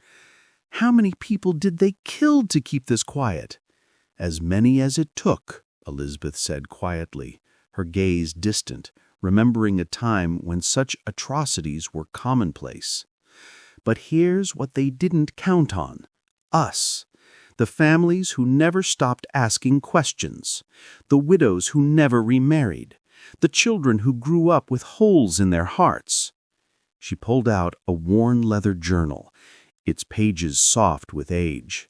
How many people did they kill to keep this quiet? "As many as it took," Elizabeth said quietly, her gaze distant, remembering a time when such atrocities were commonplace. "But here's what they didn't count on. Us. The families who never stopped asking questions. The widows who never remarried. The children who grew up with holes in their hearts." She pulled out a worn leather journal, its pages soft with age.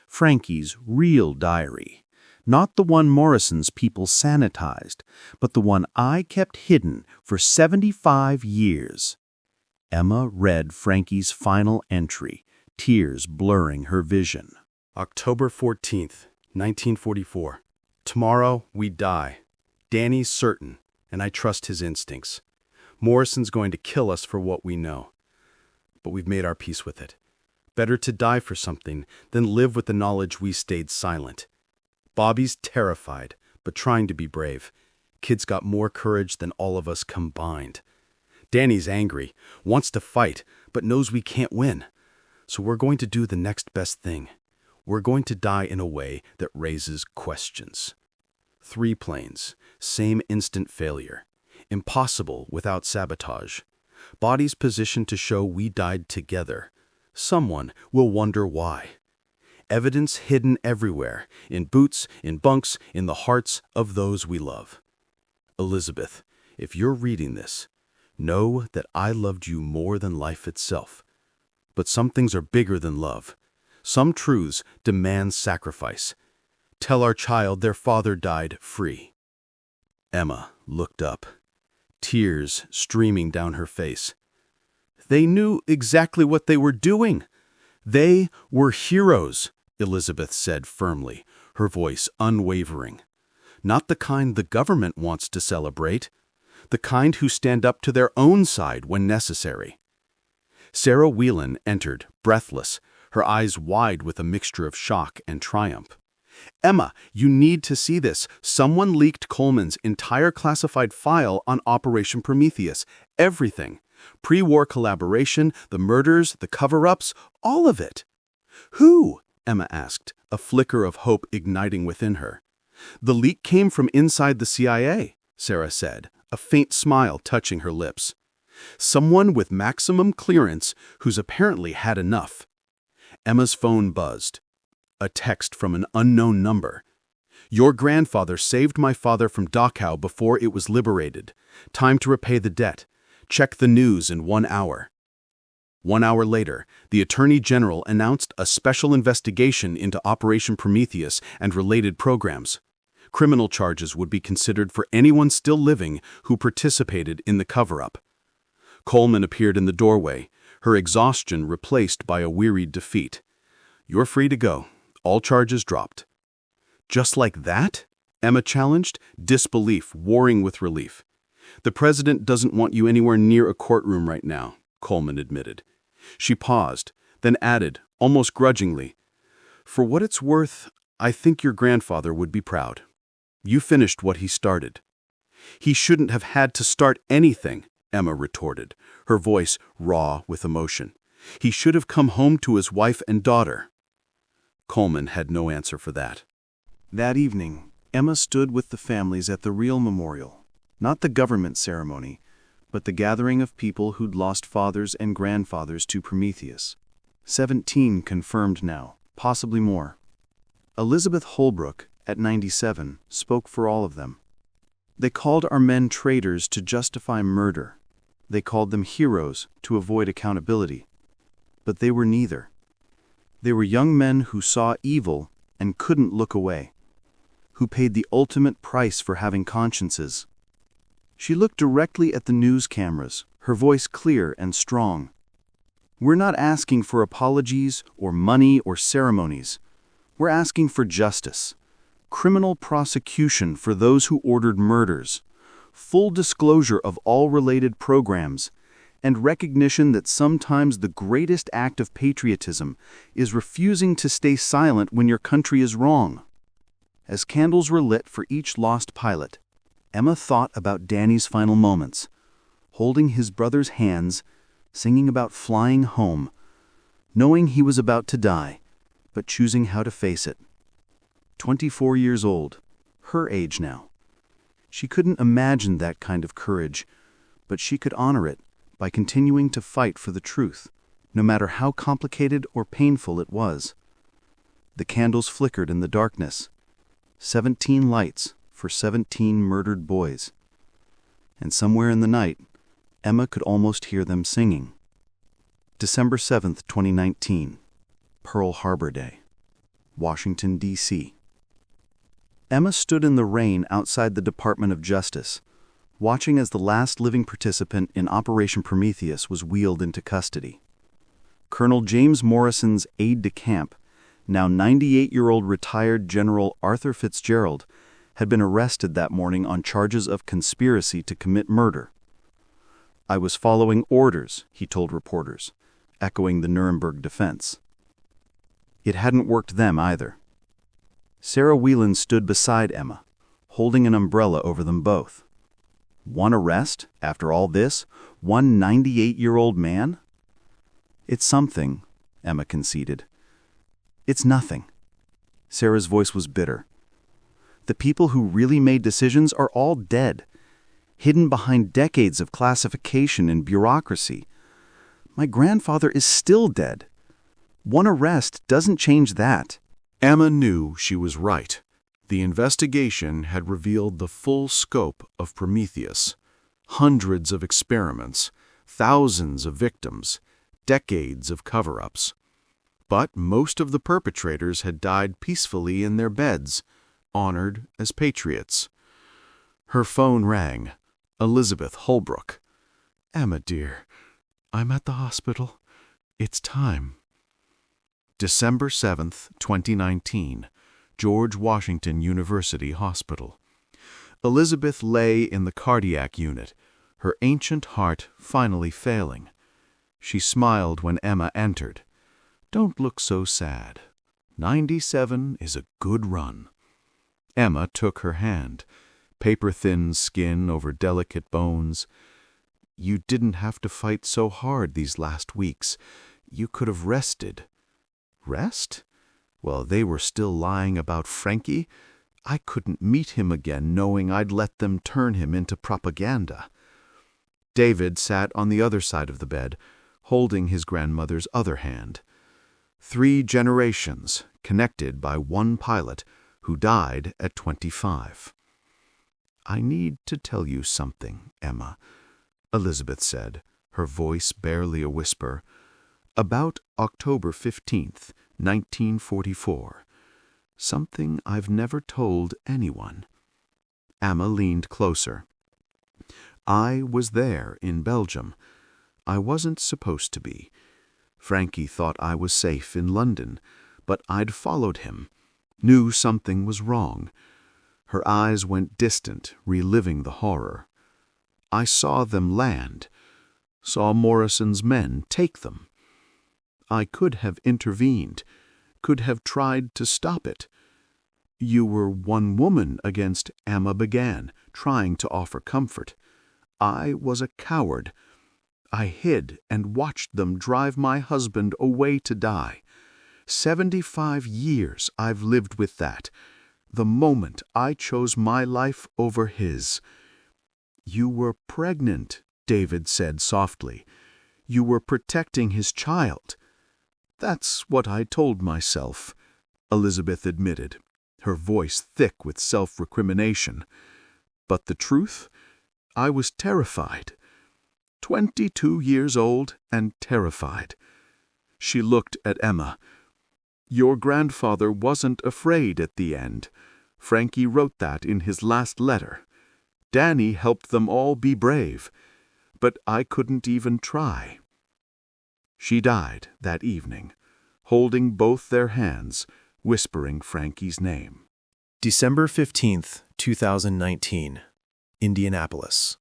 Frankie's real diary. Not the one Morrison's people sanitized, but the one I kept hidden for 75 years. Emma read Frankie's final entry, tears blurring her vision. October 14th, 1944. Tomorrow we die. Danny's certain, and I trust his instincts. Morrison's going to kill us for what we know. But we've made our peace with it. Better to die for something than live with the knowledge we stayed silent. Bobby's terrified, but trying to be brave. Kid's got more courage than all of us combined. Danny's angry, wants to fight, but knows we can't win. So we're going to do the next best thing. We're going to die in a way that raises questions. 3 planes, same instant failure. Impossible without sabotage. Bodies positioned to show we died together. Someone will wonder why. Evidence hidden everywhere, in boots, in bunks, in the hearts of those we love. Elizabeth, if you're reading this, know that I loved you more than life itself. But some things are bigger than love. Some truths demand sacrifice. Tell our child their father died free." Emma looked up, tears streaming down her face. "They knew exactly what they were doing. They were heroes," Elizabeth said firmly, her voice unwavering. "Not the kind the government wants to celebrate. The kind who stand up to their own side when necessary." Sarah Whelan entered, breathless, her eyes wide with a mixture of shock and triumph. "Emma, you need to see this. Someone leaked Coleman's entire classified file on Operation Prometheus. Everything. Pre-war collaboration, the murders, the cover-ups, all of it." "Who?" Emma asked, a flicker of hope igniting within her. "The leak came from inside the CIA," Sarah said, a faint smile touching her lips. "Someone with maximum clearance who's apparently had enough." Emma's phone buzzed. A text from an unknown number. "Your grandfather saved my father from Dachau before it was liberated. Time to repay the debt. Check the news in 1 hour." 1 hour later, the Attorney General announced a special investigation into Operation Prometheus and related programs. Criminal charges would be considered for anyone still living who participated in the cover-up. Coleman appeared in the doorway, her exhaustion replaced by a wearied defeat. You're free to go. All charges dropped." "Just like that?" Emma challenged, disbelief warring with relief. "The president doesn't want you anywhere near a courtroom right now," Coleman admitted. She paused, then added, almost grudgingly, "For what it's worth, I think your grandfather would be proud. You finished what he started." "He shouldn't have had to start anything," Emma retorted, her voice raw with emotion. "He should have come home to his wife and daughter." Coleman had no answer for that. That evening, Emma stood with the families at the real memorial, not the government ceremony, but the gathering of people who'd lost fathers and grandfathers to Prometheus. 17 confirmed now, possibly more. Elizabeth Holbrook, at 97, spoke for all of them. "They called our men traitors to justify murder. They called them heroes to avoid accountability. But they were neither. They were young men who saw evil and couldn't look away, who paid the ultimate price for having consciences." She looked directly at the news cameras, her voice clear and strong. "We're not asking for apologies or money or ceremonies. We're asking for justice, criminal prosecution for those who ordered murders, full disclosure of all related programs, and recognition that sometimes the greatest act of patriotism is refusing to stay silent when your country is wrong." As candles were lit for each lost pilot, Emma thought about Danny's final moments, holding his brother's hands, singing about flying home, knowing he was about to die, but choosing how to face it. 24 years old, her age now. She couldn't imagine that kind of courage, but she could honor it by continuing to fight for the truth, no matter how complicated or painful it was. The candles flickered in the darkness. 17 lights for 17 murdered boys. And somewhere in the night, Emma could almost hear them singing. December 7th, 2019, Pearl Harbor Day, Washington, D.C. Emma stood in the rain outside the Department of Justice, watching as the last living participant in Operation Prometheus was wheeled into custody. Colonel James Morrison's aide-de-camp, now 98-year-old retired General Arthur Fitzgerald, had been arrested that morning on charges of conspiracy to commit murder. "I was following orders," he told reporters, echoing the Nuremberg defense. It hadn't worked them either. Sarah Whelan stood beside Emma, holding an umbrella over them both. One arrest, after all this? One 98-year-old man? "It's something," Emma conceded. "It's nothing." Sarah's voice was bitter. "The people who really made decisions are all dead, hidden behind decades of classification and bureaucracy. My grandfather is still dead. One arrest doesn't change that." Emma knew she was right. The investigation had revealed the full scope of Prometheus. Hundreds of experiments, thousands of victims, decades of cover-ups. But most of the perpetrators had died peacefully in their beds, honored as patriots. Her phone rang. Elizabeth Holbrook. "Emma, dear, I'm at the hospital. It's time." December 7th, 2019, George Washington University Hospital. Elizabeth lay in the cardiac unit, her ancient heart finally failing. She smiled when Emma entered. "Don't look so sad. 97 is a good run." Emma took her hand, paper-thin skin over delicate bones. "You didn't have to fight so hard these last weeks. You could have rested." "Rest? Well, they were still lying about Frankie. I couldn't meet him again knowing I'd let them turn him into propaganda." David sat on the other side of the bed, holding his grandmother's other hand. 3 generations connected by one pilot who died at 25. "I need to tell you something, Emma," Elizabeth said, her voice barely a whisper. "About October 15th, 1944. Something I've never told anyone." Emma leaned closer. "I was there in Belgium. I wasn't supposed to be. Frankie thought I was safe in London, but I'd followed him, knew something was wrong. Her eyes went distant, reliving the horror. I saw them land, saw Morrison's men take them. I could have intervened, could have tried to stop it. You were one woman against Emma began, trying to offer comfort. I was a coward. I hid and watched them drive my husband away to die. 75 years I've lived with that, the moment I chose my life over his. You were pregnant, David said softly. You were protecting his child. That's what I told myself, Elizabeth admitted, her voice thick with self-recrimination. But the truth? I was terrified. 22 years old and terrified. She looked at Emma. Your grandfather wasn't afraid at the end. Frankie wrote that in his last letter. Danny helped them all be brave, but I couldn't even try. She died that evening, holding both their hands, whispering Frankie's name. December 15th, 2019, Indianapolis.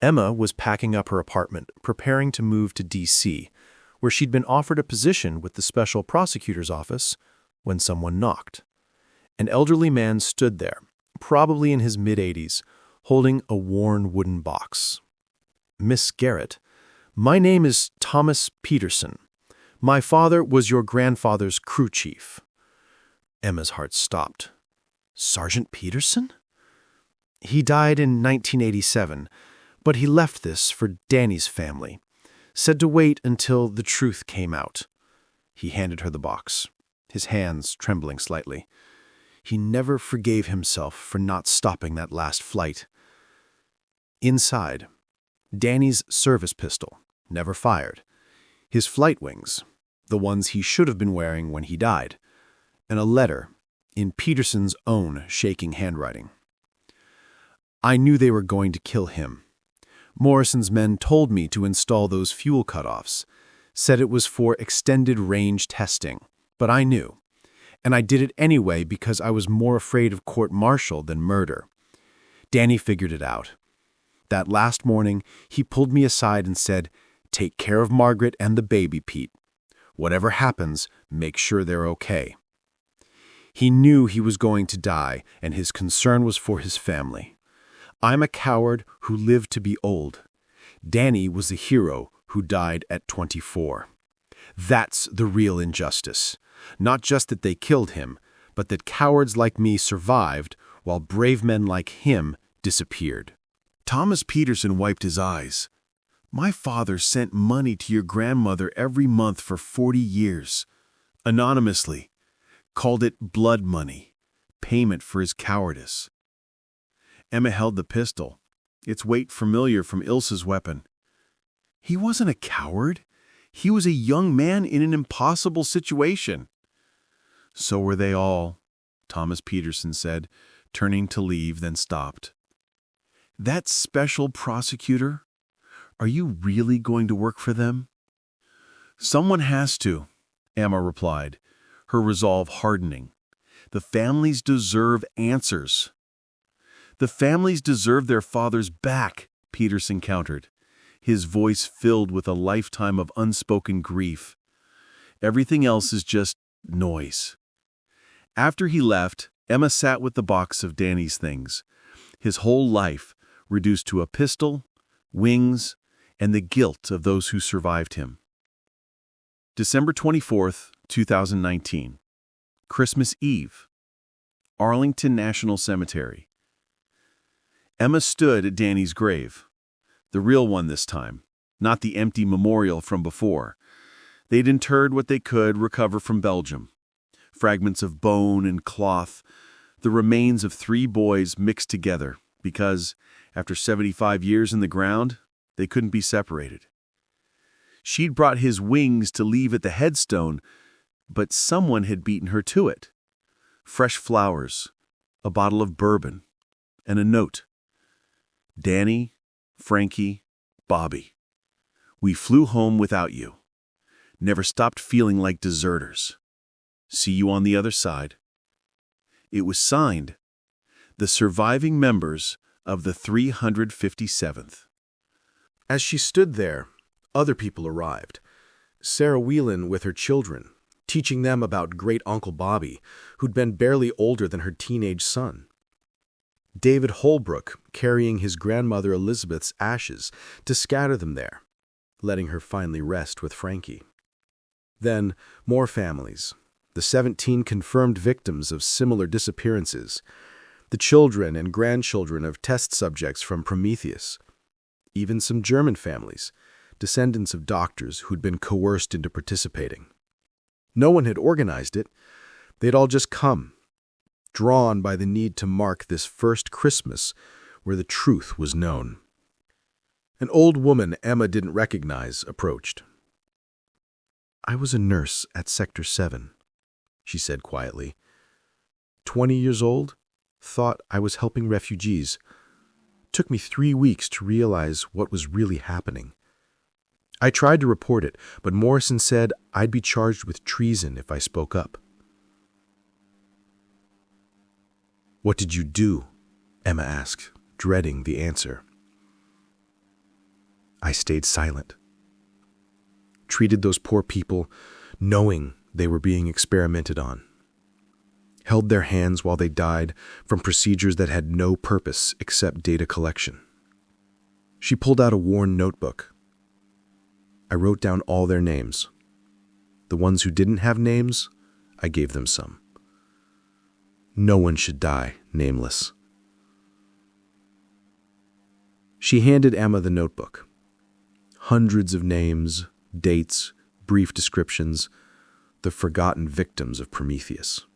Emma was packing up her apartment, preparing to move to D.C., where she'd been offered a position with the special prosecutor's office, when someone knocked. An elderly man stood there, probably in his mid-80s, holding a worn wooden box. Miss Garrett, my name is Thomas Peterson. My father was your grandfather's crew chief. Emma's heart stopped. Sergeant Peterson? He died in 1987, but he left this for Danny's family. Said to wait until the truth came out. He handed her the box, his hands trembling slightly. He never forgave himself for not stopping that last flight. Inside, Danny's service pistol, never fired, his flight wings, the ones he should have been wearing when he died, and a letter in Peterson's own shaking handwriting. I knew they were going to kill him. Morrison's men told me to install those fuel cutoffs, said it was for extended range testing, but I knew. And I did it anyway because I was more afraid of court-martial than murder. Danny figured it out. That last morning, he pulled me aside and said, "Take care of Margaret and the baby, Pete. Whatever happens, make sure they're okay." He knew he was going to die, and his concern was for his family. I'm a coward who lived to be old. Danny was a hero who died at 24. That's the real injustice. Not just that they killed him, but that cowards like me survived while brave men like him disappeared. Thomas Peterson wiped his eyes. My father sent money to your grandmother every month for 40 years. Anonymously. Called it blood money. Payment for his cowardice. Emma held the pistol, its weight familiar from Ilse's weapon. He wasn't a coward. He was a young man in an impossible situation. So were they all, Thomas Peterson said, turning to leave, then stopped. That special prosecutor? Are you really going to work for them? Someone has to, Emma replied, her resolve hardening. The families deserve answers. The families deserve their fathers back, Peterson countered, his voice filled with a lifetime of unspoken grief. Everything else is just noise. After he left, Emma sat with the box of Danny's things, his whole life reduced to a pistol, wings, and the guilt of those who survived him. December 24th, 2019. Christmas Eve. Arlington National Cemetery. Emma stood at Danny's grave. The real one this time, not the empty memorial from before. They'd interred what they could recover from Belgium. Fragments of bone and cloth, the remains of 3 boys mixed together because, after 75 years in the ground, they couldn't be separated. She'd brought his wings to leave at the headstone, but someone had beaten her to it. Fresh flowers, a bottle of bourbon, and a note. Danny, Frankie, Bobby. We flew home without you. Never stopped feeling like deserters. See you on the other side. It was signed, the surviving members of the 357th. As she stood there, other people arrived. Sarah Whelan with her children, teaching them about great-uncle Bobby, who'd been barely older than her teenage son. David Holbrook carrying his grandmother Elizabeth's ashes to scatter them there, letting her finally rest with Frankie. Then, more families, the 17 confirmed victims of similar disappearances, the children and grandchildren of test subjects from Prometheus, even some German families, descendants of doctors who'd been coerced into participating. No one had organized it. They'd all just come, drawn by the need to mark this first Christmas where the truth was known. An old woman Emma didn't recognize approached. "I was a nurse at Sector 7, she said quietly. 20 years old, thought I was helping refugees. Took me 3 weeks to realize what was really happening. I tried to report it, but Morrison said I'd be charged with treason if I spoke up." "What did you do?" Emma asked, dreading the answer. "I stayed silent. Treated those poor people, knowing they were being experimented on. Held their hands while they died from procedures that had no purpose except data collection." She pulled out a worn notebook. "I wrote down all their names. The ones who didn't have names, I gave them some. No one should die nameless." She handed Emma the notebook. Hundreds of names, dates, brief descriptions, the forgotten victims of Prometheus.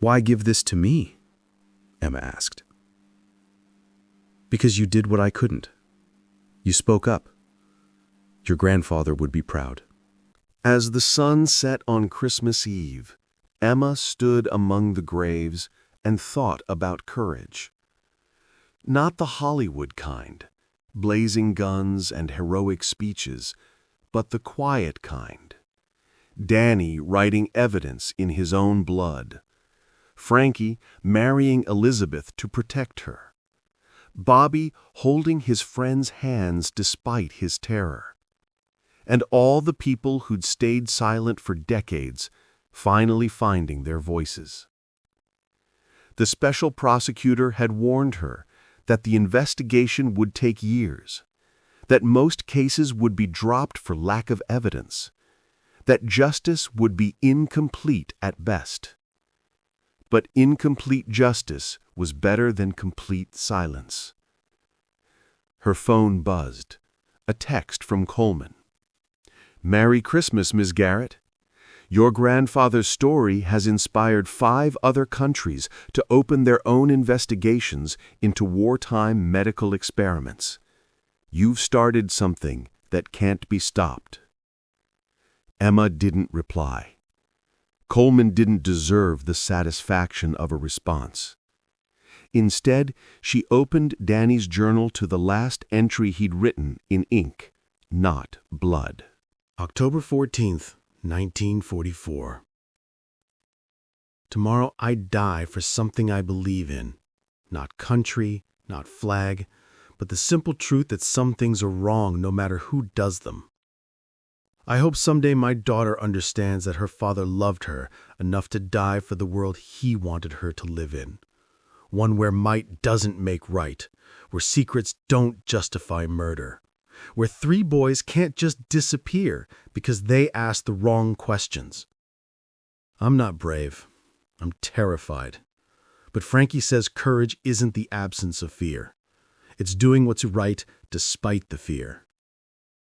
"Why give this to me?" Emma asked. "Because you did what I couldn't. You spoke up. Your grandfather would be proud." As the sun set on Christmas Eve, Emma stood among the graves and thought about courage. Not the Hollywood kind, blazing guns and heroic speeches, but the quiet kind. Danny writing evidence in his own blood. Frankie marrying Elizabeth to protect her. Bobby holding his friend's hands despite his terror. And all the people who'd stayed silent for decades finally finding their voices. The special prosecutor had warned her that the investigation would take years, that most cases would be dropped for lack of evidence, that justice would be incomplete at best. But incomplete justice was better than complete silence. Her phone buzzed, a text from Coleman. "Merry Christmas, Ms. Garrett. Your grandfather's story has inspired 5 other countries to open their own investigations into wartime medical experiments. You've started something that can't be stopped." Emma didn't reply. Coleman didn't deserve the satisfaction of a response. Instead, she opened Danny's journal to the last entry he'd written in ink, not blood. October 14th, 1944. Tomorrow I die for something I believe in. Not country, not flag, but the simple truth that some things are wrong no matter who does them. I hope someday my daughter understands that her father loved her enough to die for the world he wanted her to live in. One where might doesn't make right, where secrets don't justify murder, where 3 boys can't just disappear because they asked the wrong questions. I'm not brave. I'm terrified. But Frankie says courage isn't the absence of fear. It's doing what's right despite the fear.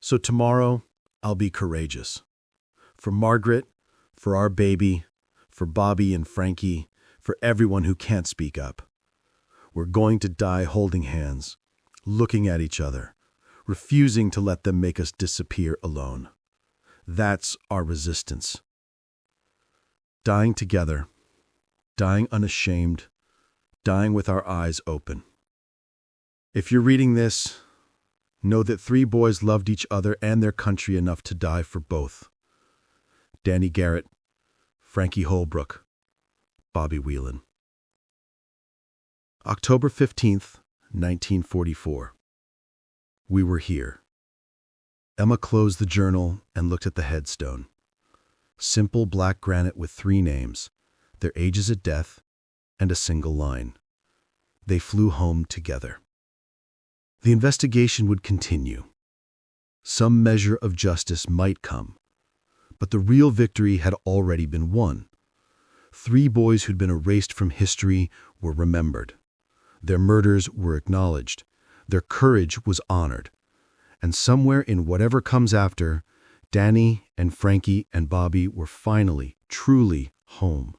So tomorrow, I'll be courageous. For Margaret, for our baby, for Bobby and Frankie, for everyone who can't speak up. We're going to die holding hands, looking at each other, refusing to let them make us disappear alone. That's our resistance. Dying together, dying unashamed, dying with our eyes open. If you're reading this, know that 3 boys loved each other and their country enough to die for both. Danny Garrett, Frankie Holbrook, Bobby Whelan. October 15th, 1944. We were here. Emma closed the journal and looked at the headstone. Simple black granite with 3 names, their ages at death, and a single line. They flew home together. The investigation would continue. Some measure of justice might come, but the real victory had already been won. 3 boys who'd been erased from history were remembered. Their murders were acknowledged. Their courage was honored. And somewhere in whatever comes after, Danny and Frankie and Bobby were finally, truly home.